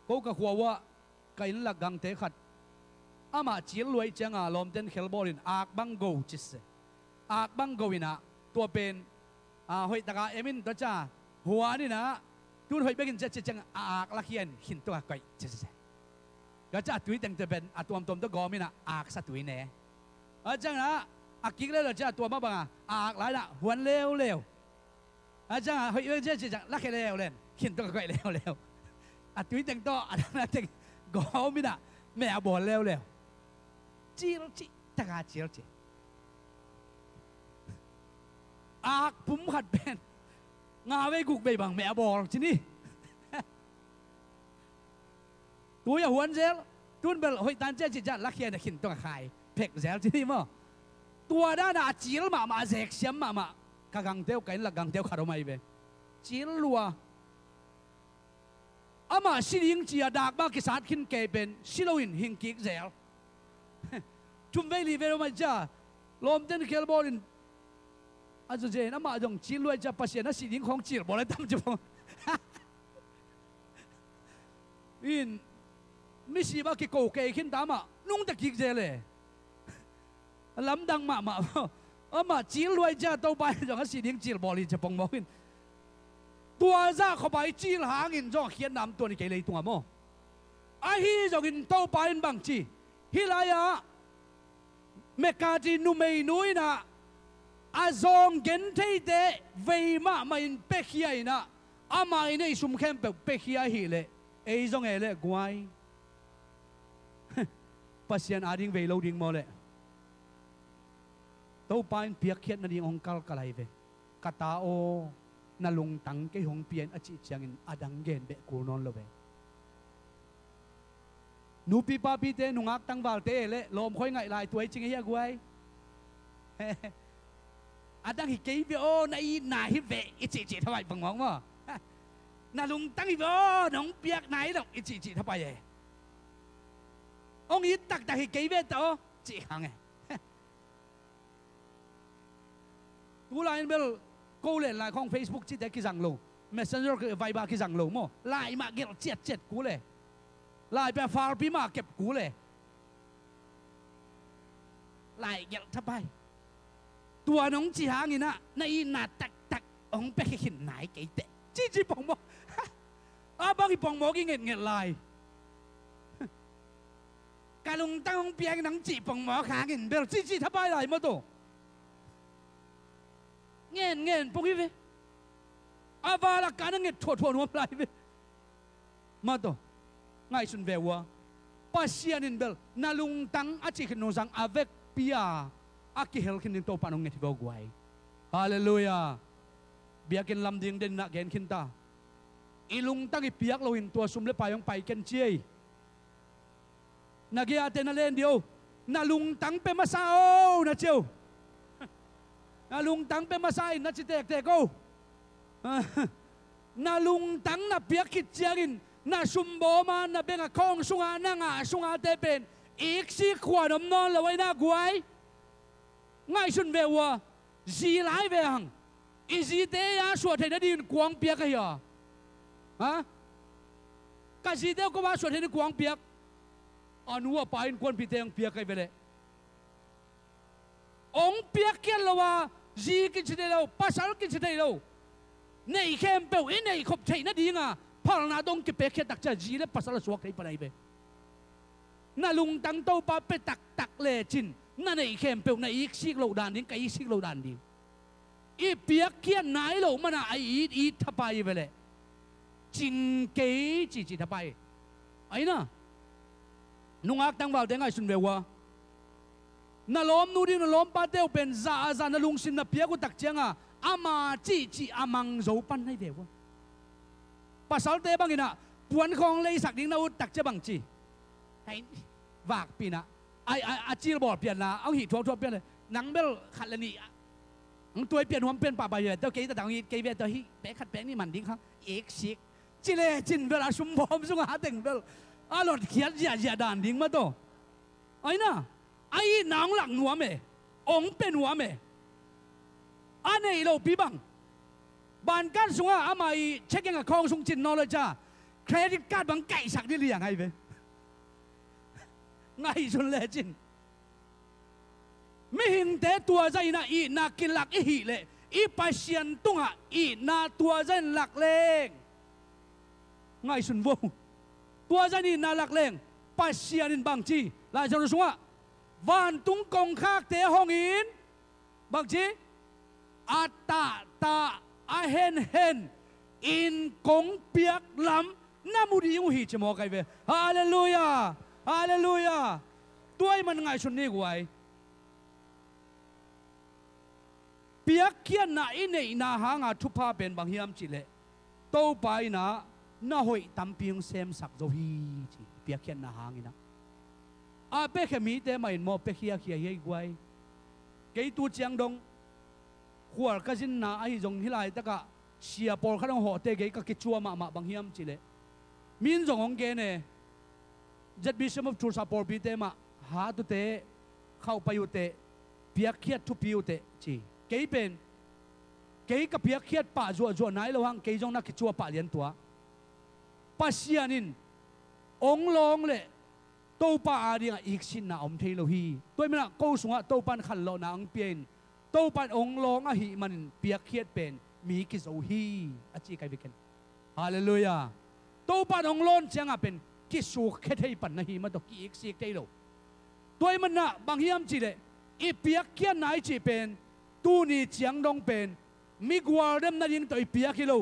กูก็ขัวว่าไก่หลักกังเตะขัดอามาจิลรวยจังอาลมเต้นเคลบอลินอากบังโกจิสอากบังโกวินะตัวเป็นหอยตะกาเอมินตัวจ้าหัวนี่นะทุนหอยเบกินจะจังอากลักเขียนหินตัวก่อยเจ๊ก็จะตุยแต่งจะเป็นตัวตัวตัวกอมินะอากสัตุยเน่จังนะอากิกเลยจ้าตัวมาบังอากหลายละหัวเร็วจังหอยเจ๊จังลักเขียนเร็วเล่นหินตัวก่อยเร็วตุยแต่งตัวแต่งกอมินะแม่บอลเร็วจีรจีตะกาจีรจีอากผมขัดเป็นงาไว้กุกไปบังแม่บอกที่นี่ตัวอย่าหวนเซลตุนเบลหอยตันเจ๊จิจัดลักเขียนขินตัวขายเพ็กเซลที่นี่มั้งตัวด้านจีลมาเสกเสียมมากางเตียวกันละกางเตียวขารไม่เบจีลลัวอามาสิลิงจีดากบ้ากิสัตขินเกเป็นสิโลอินหิงกิกเซลจุ่มเวลีเวลมาจ้าลมเต้นเคลบอลินอาจจะเจนมาจงจีรวยจะประเสริฐนะสิลิงของจีลบอกเลยตั้มจะบอกอินไม่ใช่ว่ากิโกเกยขึ้นตามนุ่งตะกิกเจเลยลำดังมาจีรวยจะตัวไปจงสิลิงจีลบอกเลยจะปองบอกอินตัวจะเข้าไปจีลหางอินจงเขียนนำตัวนี้เกเลยตัวมั้งไอ้ฮีจงอินตัวไปอินบางจีฮิลายะเมกาจีนุเมยนุยนะอาซองเกนเทเตเวมาไม่เปขี้ไอนะอามาอินไอสุมเข้มเปขี้ไอฮิเลไอซองเอเลกวยปัสยันอาดิงเวโลดิงโมเลตัวปานเปียกเขียนนั่นดิองคัลกะไลเวกาตาโอนาลุงตังเกยงเปียนอจิจังอินอดังเกนเบกูนอนโลเวนูปีปาปีเตนุงักตั้งวาลเตเลลมค่อยไงลายตัวจริงไอ้ยากวยอาดังฮิเกยโอในนาฮิเวอิจิจิทำไมบังมองว่านาลุงตั้งฮิโอน้องเปียกไหนหรอกอิจิจิทำไมองค์ยิตักแต่ฮิเกยเวโตจีขังไงกูไลน์เบลกูเล่นไลน์ของ Facebook จีแต่กิจังโล Messenger คือไวบากิจังโลโมไลน์มาเกี่ยวเจ็ดกูเลยลายแบบฟาร์ปีมาเก็บกูเลยลายอย่างทับไปตัวน้องจีหางี้นะในหน้าตักองไปขินไหนไก่เตะจีปองโมบางทีปองโมกิเงี้ยลายการลงตั้งองเปียงนังจีปองโมขาเงี้ยเบลจีทับไปลายมาตัวเงี้ยปองอีเววาลักการเงี้ยถั่วนัวลายเวมาตัวง่ายสุดเววปัสยานินเบลนาลุงตังอาจิขนนสังอาเวกพิอาอากิเฮลขินโตปานงเงทิบกวยฮาเลลูยาเบียกินลำดิ่งเด่นนักเกนขินตาอีลุงตังอีเปียกเราหินตัวซุ่มเล็บไปยองไปเกนเจียนักเกียร์เตนเล่นเดียวนาลุงตังเป็นมาซาโอนะเจียวนาลุงตังเป็นมาซาอินนะจิเตกโก na lung tang na piak kit chiangin na sumbo ma na benga khong sunga na nga sunga te pen ik si khwa nom non la wai na guai ngai sun ve wa ji lai ve hang i ji te ya suat the na din kuang piak ka ya ha ka ji te ko ba suat the ni kuang piak anu a pain kon pi teng piak kai vele ong piak kian lo wa ji ki chide lo pasal ki chide lo nei khem pe i nei khop thei na dinga phal na dong ki pe khe tak cha ji le pasal suak thei panai be na lung tang to pa pe tak tak le chin na nei khem pe na ik sik lo dan ding kai sik lo dan ding i piak kian nai lo mana ai i thapai vele chin ke chi thapai ai na nungak tang wal tengai sun vewa na lom nu ding na lom pa teu pen za na lung sin na piak ku tak chianga ama chi amang zo pan nai vewa pasal te bangina puan khong lei sak ding na u tak che bang chi hai vak pina ai achil bor pian la ang hi thua pian nang bel khat la ni ang tuai pian hom pian pa ba ye tao ke ta dang hi ke ve tao hi pe khat pe ni man ding kha ek sik chi le chin bel a sum bom sung ha teng bel a lot khiat ya dan ding ma to ai na ai nang lang nuam me ong pen nuam me anei lo pi bang ban kan sunga amai checking account sung chin knowledge credit card bang kai sak ni liang ai ve ngai sun le chin mi hin te tua zai na i na kin lak i hi le i pasian tunga i na tua zai lak leng ngai sun vô tua zai ni na lak leng pasian in bang chi la jong sunga van tung kong khak te hong in bang chi ata ta a hen in kong piak lam namudi u hi chmo kai ve hallelujah hallelujah tuai man ngai sun ni guai piak kian na inei na hanga thupa pen bang hiam chi le to pai na hoi tampiung sem sak zo hi chi piak kian na hangina a pe khami te mai mo pe khia hi guai ke tu chiang dong khuar ka jin na ai jong hilai taka sia por kha dong ho te ge ka ki chua ma bang hiam chi le min jong ong ge ne jet bishop of church por bi te ma ha tu te khau pa yu te piak khiat thu piu te chi ke pen ke ka piak khiat pa zo nai lo hang ke jong na ki chua pa lian tua pasianin ong long le to pa ading ik sin na om thei lo hi toy mana ko sunga to pan khan lo na ang pen to pan ong long a hi man piak khiat pen mi ki zo hi a chi kai weekend hallelujah to pan ong lon changa pen ki su khe thei pan na hi ma to ki ik sik thei lo toy mana bang hiam chi le i piak khiat nai chi pen tu ni chiang dong pen mi gwal dem na ding toi piak hi lo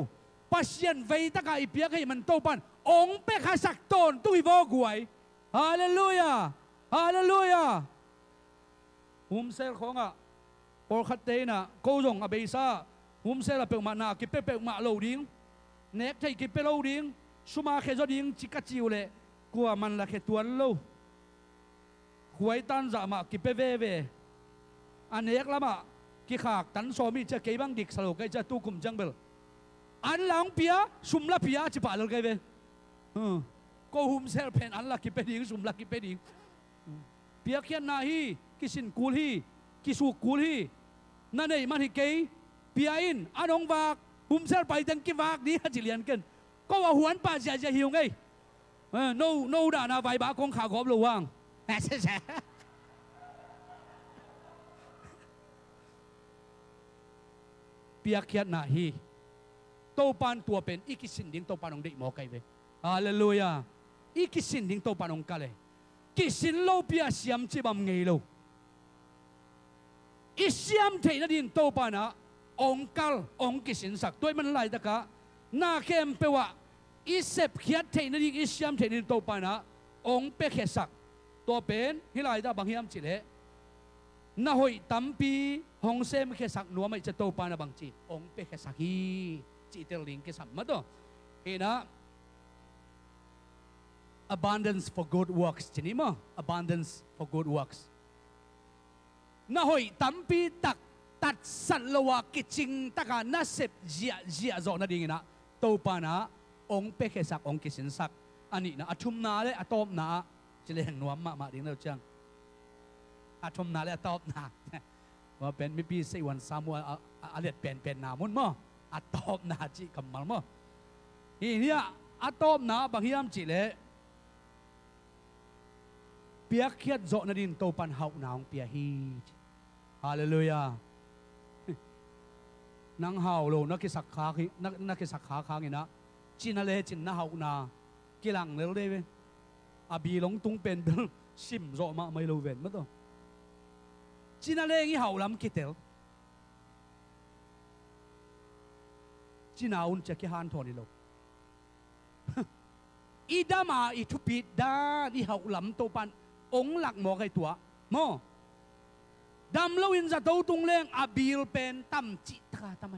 pasien vei ta ka i piak hi man to pan ong pe kha sak ton tu i vo guai hallelujah hallelujah sel khonga por khat te na ko jong a beisa sel a pe ma na ki pe ma lo ding nek thei ki pe lo ding suma khe zo ding chi ka chiu le kwa man la khe tuan lo huai tan za ma ki pe ve anek lama ki khak tan so mi cha ke bang dik salo kai cha tu kum jang bel an lang pia sum la pia chi pa lo kai ve ko sel pen an la ki pe ding sum la ki pe ding pia khian na hi ki sin kul hi ki su kul hi na nei man hi ke pia in anong wak sel pai tang ki wak ni ha chi lian ken ko wa huan pa ja hiu ngai no da na vai ba kong kha gop lo wang piak khiat na hi to pan tua pen ikisin ding to panong dei mo kai ve hallelujah ikisin ding to panong kale kisin lo pia siam chi bam ngei lo isiam thei na din to pana ong kal ong kisin sak toy man lai ta ka na kem pewa isep khiat thei na din isiam thei din to pana ong pe khe sak to pen hilai da bang hiam chi le na hoi tampi hong sem khe sak nuam mai cha to pa na bang chi ong pe khe sak hi chi tel ling ke sam ma to ina abundance for good works chini mo abundance for good works na hoi tampi tak tat san lowa kiching taka na sep zia zo na ding na tô pa na ông pe khe sak ông kisin sak ani na athum na le atop na chile heng nuam ma ding lo chang athum na le atop naว่าเป็นไม่ปีสิวันสามวันอาเลียดเป็นนามุนมั้งอัตตบนาจิกำมัลมั้งทีนี้อัตตบนาบางยามจิเลยเปียกเขียดโจนดินโตปันหาวนาของเปียฮีฮาเลลูยานังหาวโลนักกิสักขาขี้นักกิสักขาข้างนี่นะจินอะไรจินนาหาวนากิลังเลยเลยเว้ยอาบีหลงตุงเป็นซิมโจมาไม่รู้เว้นมั้งตัวจีน่าเล่งหาวลำกิเตลจีน่าอุ่นจะกี่ฮันทอนี่โลอีดามาอีทุปิดดาอีหาวลำโตปันองหลักหมอกไอตัวโมดำลวินจะโตตุงเล่งอาบิลเป็นตั้มจิตราทำไม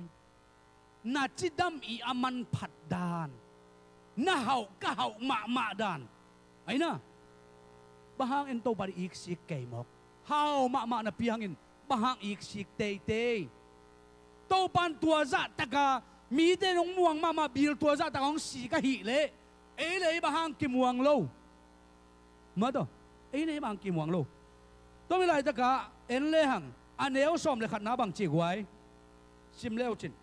นาจิดำอีอามันผัดดานน่าหาวก็หาวมาดานไอ้น่ะบางเอ็นโตบารีอีกสิเกยหมอกhow ma na piangin bahang iksik tei to pan tua za taka mi te nong muang ma bil tua za takong si ka hi le le bahang ki muang lo ma to le bahang ki muang lo to mi lai taka en le hang aneu som le khat na bang chi gwai sim leo chin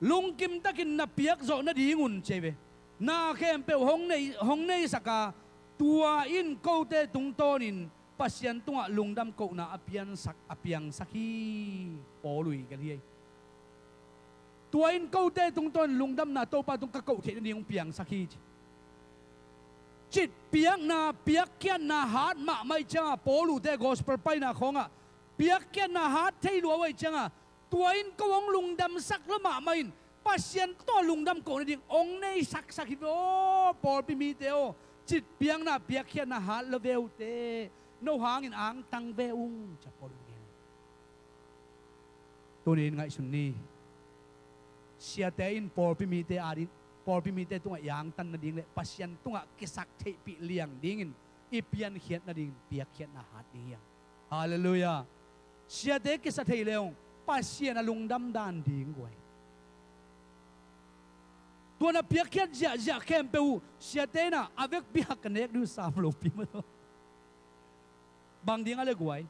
lung kim takin na piak zo na di ngun cheve na khem pe hong nei saka tua in ko te tung tonin pasien tunga lungdam ko na apiang sakhi polui kan hi tuain ko te tung ton lungdam na to pa tung ka ko the ni ong piang sakhi chit piang na piak kian na hat ma mai changa polu te gospel pai na khonga piak kian na hat thei lo wai changa tuain ko ong lungdam sak la ma main pasien to lungdam ko ni ding ong nei sak sakhi o pol pi mi te o chit piang na piak kian na hat lo veu te no hangin ang tang veung cha polungen tunin ngai sunni sia te in por pi mi te arin por pi mi te tunga yang tan na ding le pasien tunga kisak the pi liang dingin ipian khiat na ding piak khiat na hat ding hallelujah sia te kisak the leong pasien alungdam dan ding goi tuana piak khiat ja kem peu sia te na avek piak kanek du sam lo pi ma to bang ding ale guai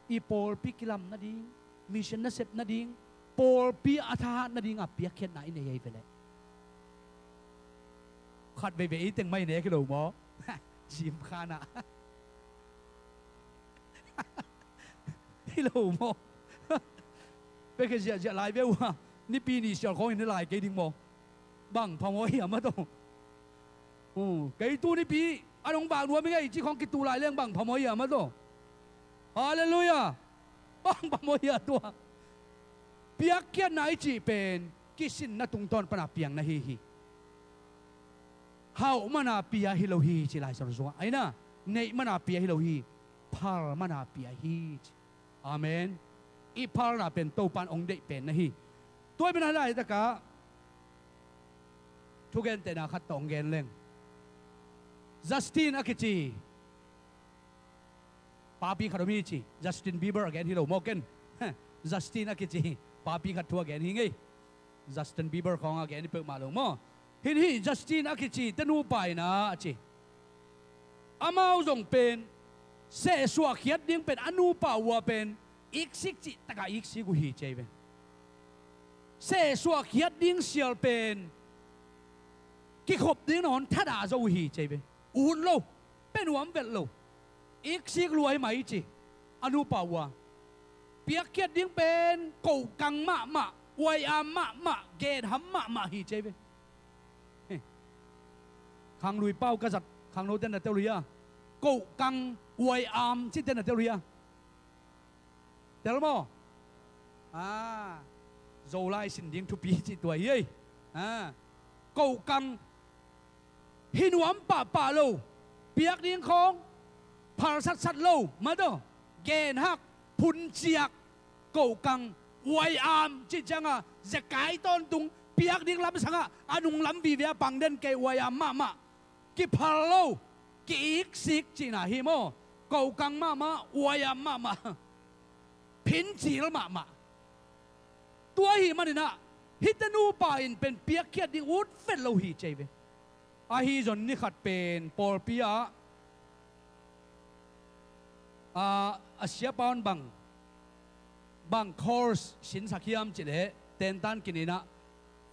i pol pi kilam na ding mission na set na ding pol pi atha na ding apia khet na ine yai vele khat be be teng mai ne ki lo mo chim khana hi lo mo be ke ja lai be wa ni pi ni xiao khong ni lai ke ding mo bang phang oi ma to cái tu ni pi anh ông bà nuôi mấy cái chỉ không cái tu lại lên bằng phàm môi à mà thôi, hallelujah, bằng phàm môi à tua, piak kia nai chỉ pen kisin na tung ton pana piang na hi, hao mana pia hi lo hi chỉ lại sao rồi, ai na, nei mana pia hi lo hi, par mana pia hi, amen, i par na pen to pan ong dei pen na hi, tôi bên này tất cả, thu gen tên na khát tong gen lên. Justin Akichi Papi Kadomichi Justin Bieber again hello Moken Justin Akichi Papi Katu again hingi Justin Bieber khong again pe malong mo hi Justin Akichi tanu pai na chi amao jong pen se suak hiat ding pen anu pa wa pen iksik chi taka iksik gu hi chei ben se suak hiat ding sial pen ki khop ding non thada zo hi chei ben un loเป็นหวมเวลโลอีกสิกรวยไหมจีอนุปาวาเปียกเกียดดิ้งเป็นกูกังมะไวอามะเกดหำมะฮีเจเวขังลุยเป้ากษัตริย์ขังโนเตนเตลเรียกูกังไวอามชิเตนเตลเรียเตลโมโซไลสินดิ้งทุปีจิตัวเฮ้ยกูกังหินหวมป่าโลเปียกดิ้งของพาสัดโลมาดูเกณฑ์ฮักพุนเจียกกูกังไวอามจิจังจะกายต้นตุงเปียกดิ้งลำสังอนุงลำวีเวียปังเด่นเกไวอามมะกิพาโลกิอีกสิกจีน่าฮิโมกูกังมะไวอามมะพินจีลมะตัวหิมันนี่นะ ฮิตนูปาอินเป็นเปียกเขียดดิอุดเฟลโลฮีเจเวอาฮีจนนี่ขัดเป็นปอลปียาอาเซียปอนบังคอร์สสินสักยามจิเลเต็นตันกินนะ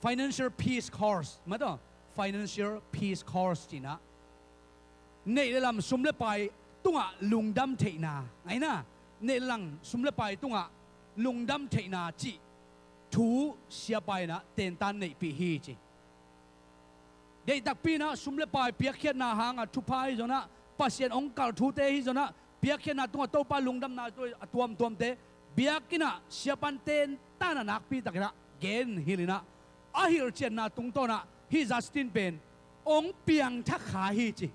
financial peace course มาต่อ financial peace course จีนะในเรื่องสมเลไปตัวลุงดำเทนาไงนะในเรื่องสมเลไปตัวลุงดำเทนาจีทูเสียไปนะเต็นตันในปีฮีจีเด็กตักปีนะสมเลไปเปียกเขียนนาหางทุพายจนะปัสเซียนองค์การทูเตฮิจนะเปียกเขียนนาตัวโตปาลุงดำนาตัวเตเบียกินะเสียปันเต็นตันนักปีตักนะเกณฑ์ฮิลินะอาฮิลเจนนาตุงโตนะฮิจัสตินเป็นองเปียงทักขาฮีจี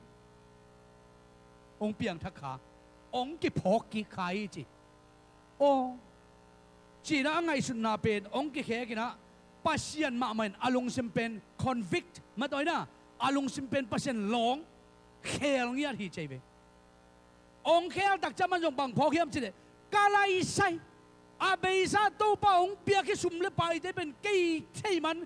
องเปียงทักขาองกิพอกกิขาฮีจีโอจีน่าไงสุดนาเป็นองกิเขกินะปัสเซียนมาเหมือนอารมณ์สิมเป็น convict มาตัวนะอารมณ์สิมเป็นปัสเซียนหลงเคลงเงียฮีเจเวองเคลตักจะมันจงบังพอเขียมจีเดกาไลไซอาเบซ่าโตป้าองเปียกสุ่มเลไปได้เป็นกี่เท่มัน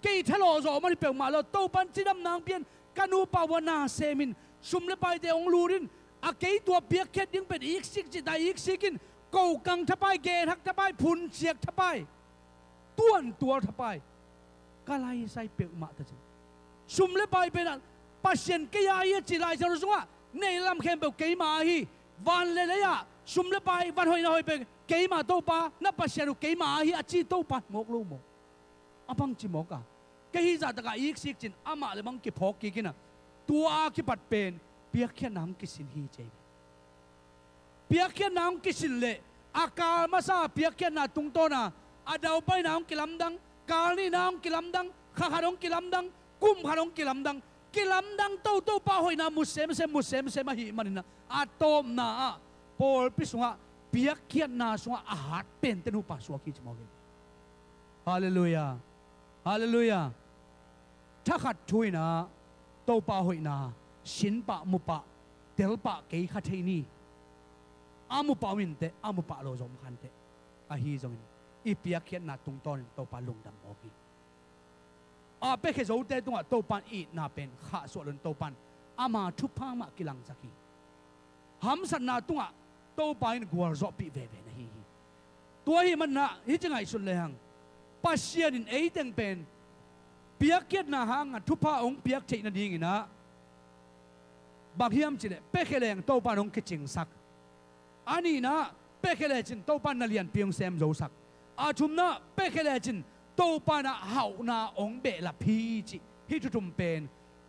กี่ทะเลาะจอมันเปลี่ยนมาแล้วโตปันจีดำนางเปลี่ยนกันูปาวนาเซมินสุ่มเลไปได้องลูรินอาเกยตัวเปียกแค่ยังเป็นอีกสิกจิตได้อีกสิกินกูกังทับไปเกทักทับไปพุนเสียกทับไปต้วนตัวทับไปกาไลไซเปียกมาแต่จริงสุ่มเลไปเป็นปัสเซียนกี่ยาเยจิไลจะรู้สึกว่าในลำเข้มเปกี่มาฮีวันเลยอะสุ่มเลไปวันหอยน้อยเป็นกี่มาโตปานับปัสเซียนกี่มาฮีอาจีโตปามกลูมกอาบังจิมกะกี่จัดตะกอีกสิกจินอามาเลยบังกี่พอกกี่กินอะตัวอากี่ปัดเป็นเปียกแค่น้ำกิสินฮีเจเปียกแค่น้ำกิสินเละอากาศมาซาเปียกแค่น้ำตุงโตนะอาดาวไปน้ำกิลำดังกาลีน้ำกิลำดังข้าขนมกิลำดังกุ้มขนมกิลำดังกิลำดังโตป้าหอยน้ำมุสเซมมาหิมันนะอาโตมนาโพลพิสุงะเปียกแค่น้ำสุงะอาหารเป็นเตนุปัสสาวะกิจมอกิฮาเลลูยาฮาเลลูยาถ้าขัดช่วยนะโตป้าหอยนาสินปะมุปะเตลปะเกยขัดเทนีอามุปะวินเตอามุปะโลจอมขันเตอาฮีจงอีเปียกเขียนนาตุงตอนโตปาลุงดำโอกีอาเปเคโซเตตุงะโตปันอีนาเป็นข้าส่วนโตปันอามาทุพามะกิลังสักีหัมสันนาตุงะโตปันกัวรอปีเวนะฮีตัวฮีมันนะฮีจะไงสุดเลยฮังปัสเซียนินเอเตงเป็นเปียกเขียนนาฮังทุพาองเปียกเจนันดีนะบางทีมจิเลเปเคเลงโตปันองกิจิงสักอันนี้นะเปเคเลจินโตปันนาเลียนเปียงเซมโจสักอาชุมนะเปเคเลจินโตปันเฮานาองเบลพีจิฮิทุมเป็น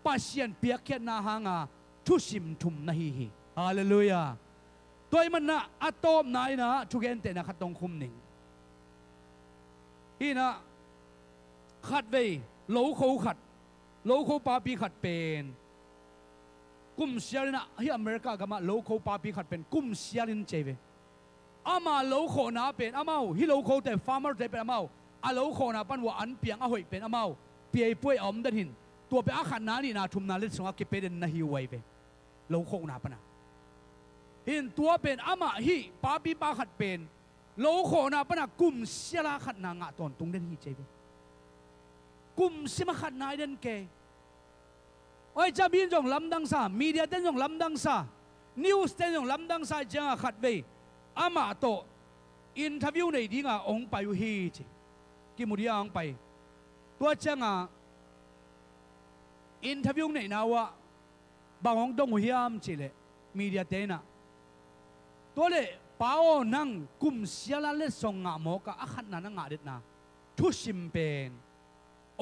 ปัสเซียนเปียกเขียนนาฮังทุสิมทุมนะฮีฮาเลลูยาตัวมันนะอะโตมนายนะทุกเอนเตนะขัดตรงคุมหนึ่งฮีนะขัดเวโลโคขัดโลโคปาปีขัดเป็นกุมเซียรินะที่อเมริกาก็มาโลโคปาปีขัดเป็นกุมเซียรินเจเวอามาโลโคนะเป็นอามาฮิโลโคแต่ฟาร์มเมอร์เป็นอามาอาโลโคนะปันว่าอันเปียงอาหอยเป็นอามาเปียป่วยอมดันหินตัวเป็นอาขันนานี่นะทุมนาลิสงากิเป็นนาฮิวไวเวโลโคนะปะนะหินตัวเป็นอามาฮิปาปีปาขัดเป็นโลโคนะปะนะกุมเซียราขัดนางะตอนตรงเดนฮิเจเวกุมสิมาขัดนายเดนเกโอ้ยจะบินจงลำดังซามีเดียเต้นจงลำดังซานิวส์เต้นจงลำดังซาจังขัดเวอามาโตอินทวิวในดีงาองไปอยู่ฮีจิกิมุริยาองไปตัวจังอินทวิวในนาวะบางองดงหัวมจิเลมีเดียเต้นะตัวเล่ป้าโอนังกุมเสียละเล็ดส่งงาโมกะอาขัดนันงาเด็ดนะทุสิมเป็น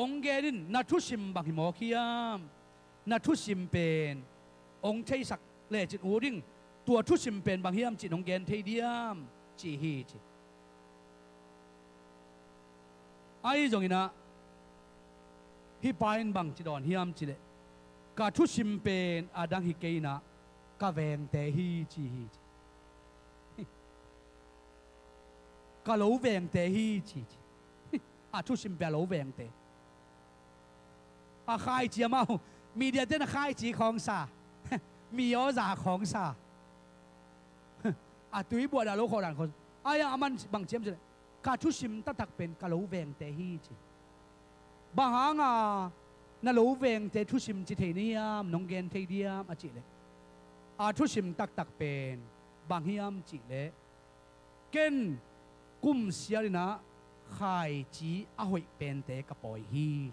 องเกรินนาทุสิมบางหิโมขียามนาทุสิมเป็นองเทศักเล่จิตอูริงตัวทุสิมเป็นบางหิมจิตองเกนเทเดียมจีฮีจิไอ้จงอินะฮิปายนบังจิดอนหิมจิเลกาทุสิมเป็นอาดังฮิเกยนะกาเวงเตฮีจีฮีกาโลเวงเตฮีจีอาทุสิมเป็นโลเวงเตอาค่ายเจียมามีเดียเต้นค่ายจีของซามีอ้อจ่าของซาอาตุยบัวดาโลโคดันคนอายามันบางเจียมจะกาทุชิมตัดตักเป็นกาโลเวงเตฮีจี bahanga na lo veng te thu sim chi thei niam nong gen thei diam a chi le a thu sim tak tak pen bang hiam chi le ken kum sialina khai chi a hoi pen te ka poi hi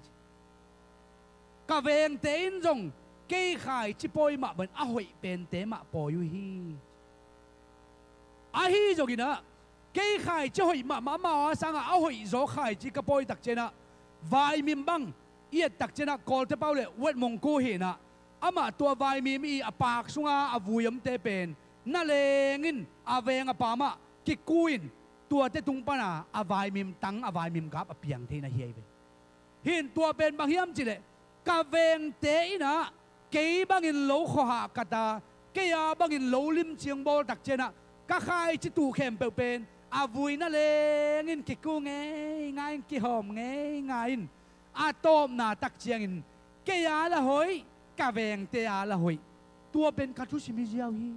ka veng te in jong ke khai chi poi ma ban a hoi pen te ma poi hi a hi jogina ke khai chi hoi ma sanga a hoi zo khai chi ka poi tak chena vai mim bang iet tak chena kol te paule wet mong ko he na ama tua vai mim i apak sunga avuyam te pen na lengin aveng apama ki kuin tua te tung pana avai mim tang avai mim gap apiang the na hiai ve hin tua pen bang hiam chile ka veng te ina ke bangin lo kho ha kata ke ya bangin lo lim chiang bol tak chena ka khai chi tu khem pe pen avui na lengin ki ku nge ngai ki hom nge ngain a tom na tak chiang in ke ya la hoi ka veng te ya la hoi tua pen ka thu simi jiao hi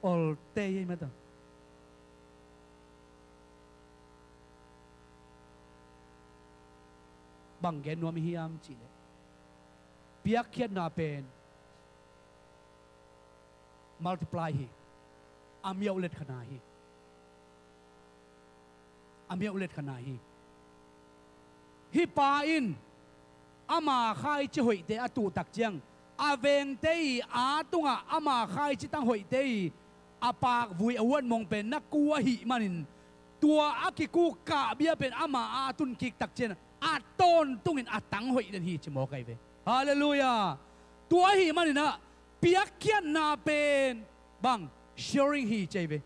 all te mà ta bằng cái nuông hiam chỉ đấy biak khiết na pen multiply hi amiao let khana hi amiao let khana hi pa in ama khai chi hoi te atu tak chiang aveng te a tunga ama khai chi tang hoi te apak vui awan mong pen na kuwa hi manin tua akiku ka bia pen ama a tun kik tak chen a ton tungin atang hoi den hi chimo kai ve hallelujah tua hi manina piak kian na pen bang sharing hi cheve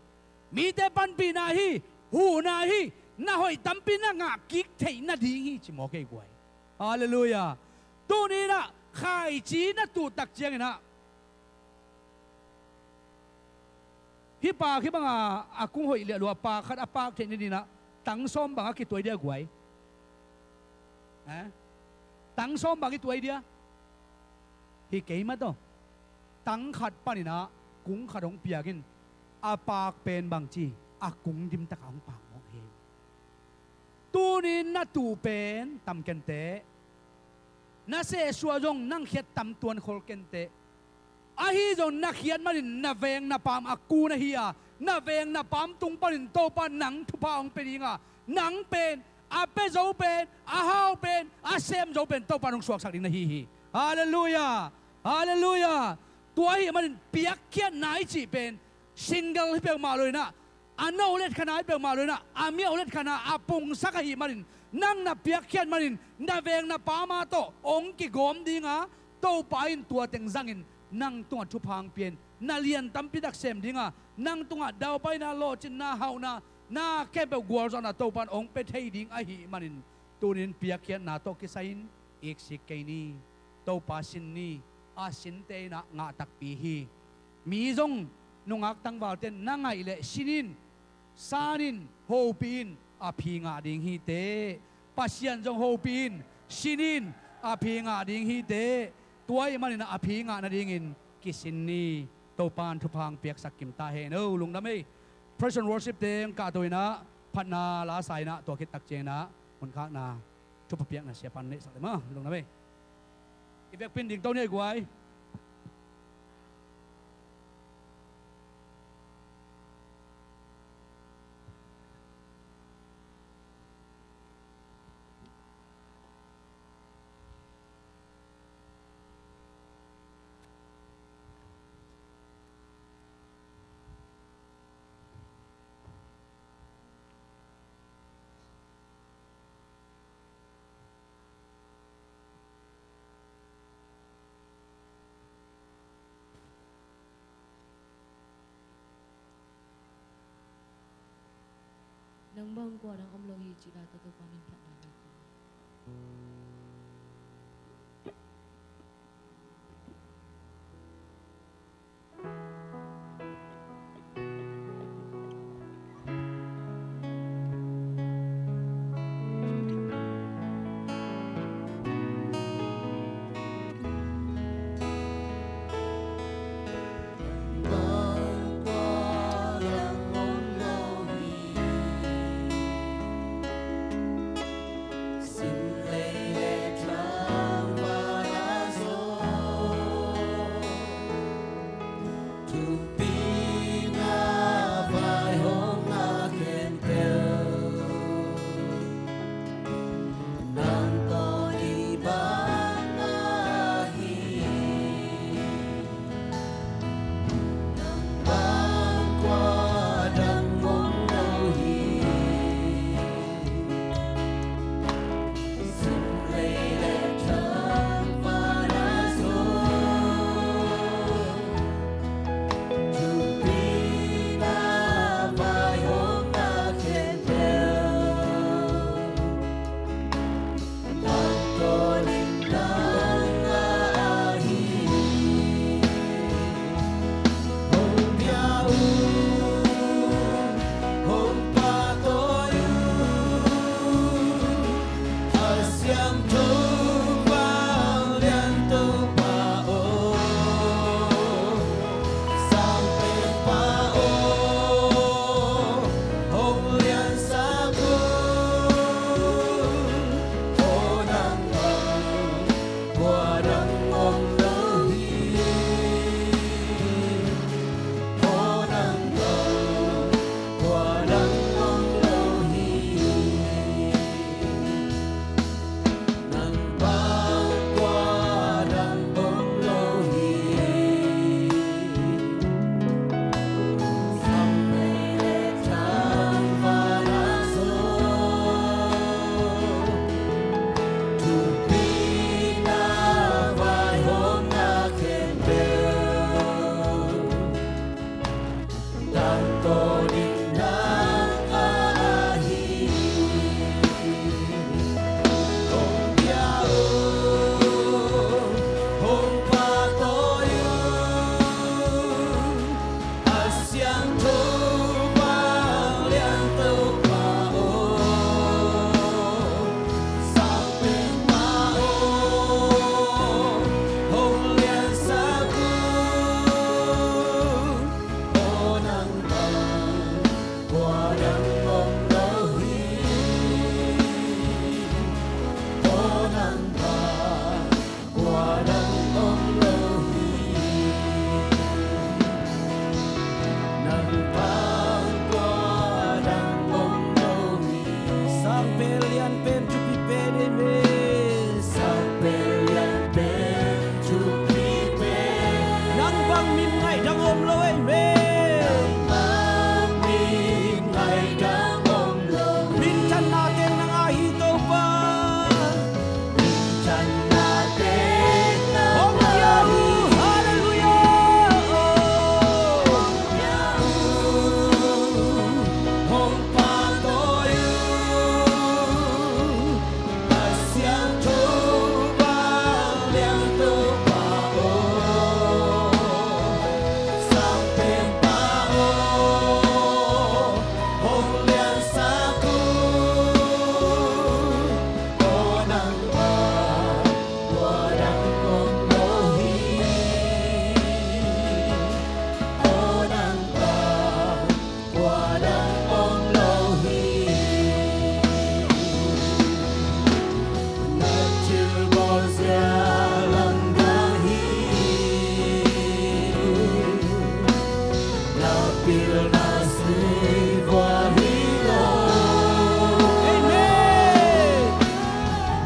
mi te pan pi na hi hu na hi na hoi tampi na nga kik thei na di hi chimo kai guai hallelujah tu ni na khai chi na tu tak chiang na hi pa khi bang a kung hoi le lo pa khat apak the ni na tang som bang ki toi dia guai tang som bang ki toi dia hi ke ma to tang khat pa ni na kung kharong piakin apak pen bang chi a kung dim tak ang pa mong he tu ni na tu pen tam ken te na se suwa jong nang khiat tam tuan khol ken te a hi jong na khiat manin na veng na pam aku na hi a na veng na pam tung panin to pa nang thu pa ong peninga nang pen a pe zo pen a hau pen a sem zo pen to pa nong suak sak ding na hi hallelujah hallelujah tua hi manin piak khiat nai chi pen single hi pe ma loi na ano let khana pe ma loi na ami olet khana apung sak hi manin nang na piak khiat manin na veng na pa ma to ong ki gom dinga to pa in tua teng zangin nang tunga thu phang pian na lian tam pi dak sem dinga nang tunga dau pai na lo chin na hau na ke pe gwal zo na to pan ong pe thei ding a hi manin tunin piak khiat na to ki sain ek sik ke ni to pa sin ni a sin te na nga tak pi hi mi zong nungak tang wal ten na ngai le sinin sanin ho pin a phi nga ding hi te pasian jong ho pin sinin a phi nga ding hi te tuai manin a phi nga na ding in kisin ni to pan thu phang piak sakim ta he no lung dame praise and worship teng ka toina phatna la sai na to kit tak che na mun khak na thu piak na sia pan le sak ma lung dame ibek pin ding to ne guai Nang bang ko ang omlo hi chila to pamin phat na ôm lo amen min chan na ten nang a hi to pa hong yahu hallelujah hong pa to yu asyang chu ba liang tu pa o sang pen pa o hong liang sa ku o nang pa wa dang ngom lo hi o nang pa wa dang ngom lo hi na chiu bo sia lang ga hi na pil na si qua hi lo amen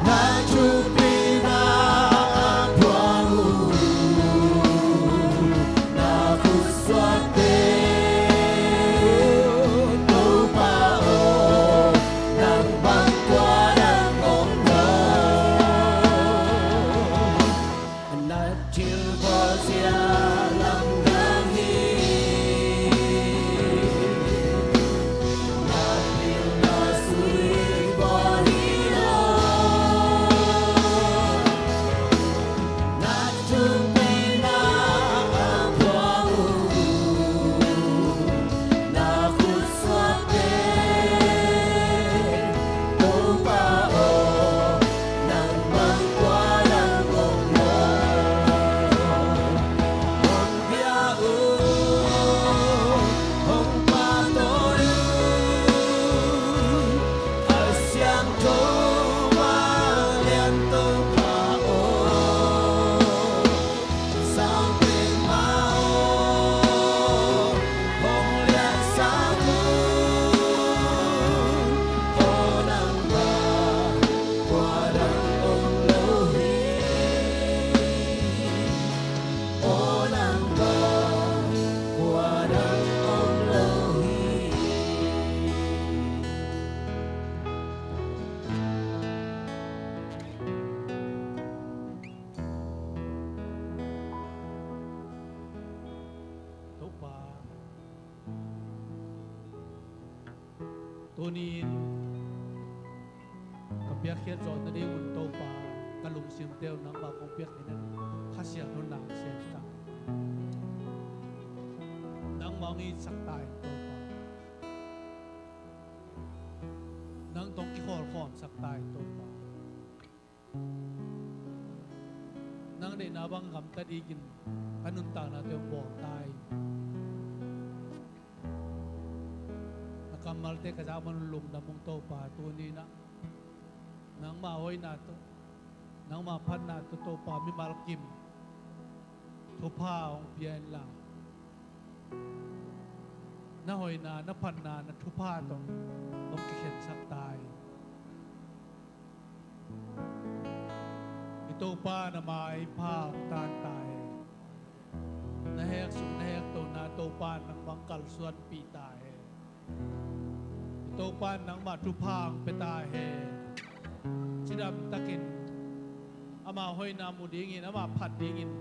na chu pi na quang na fu swa te tu pa o nang bang qua đang ngom lo na chiu bo sia lang ga hi na pil na si qua hi lo na chu pi na quang na fu swa te tu pa o nang bang qua đang ngom lo hong bia u hong pa to yu asyang chu ba liang tu pa o sang pen ma o hong liang sa ku o nang ba qua dang ngom lo hi o nang ba qua dang ngom lo hi tu pa tunin kapiak hiat zon na ding un to pa kalung sim teo nang ba kong piak ina khasiang no nang sen ta nang mangi sak tai to pa nang tong ki khol khom sak tai to pa nang de na bang gam ta digin kanun ta na teo bo tai nakamal te kazaman lum na mong to pa tuni na nang ma hoy na to nang ma phan na to pa mi mal kim to pa ong pian la na hoy na phan na thu pa to ong ki khen sak tai ito pa na mai pa tan tai na hek su na hek to na to pa nang bangkal suan pi tai ito pa nang ma thu pang pe ta he chidam takin ama hoy na mu dingin ama phat dingin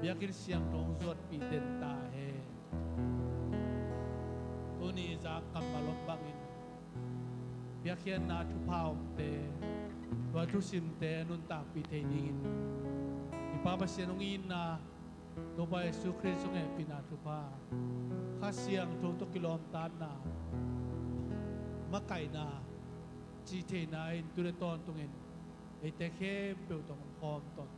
biakin siang tong zuat pi ten ta he tuni za kamalom bangin biakian na thu paum te wa thu sim te nun ta pi te dingin ipapasianungin na to ba Yesu Kristo nge pinatu pa khasiang tong to kilom tan na makai na chi the na in tu le ton tungin e te khe pe tong khom ton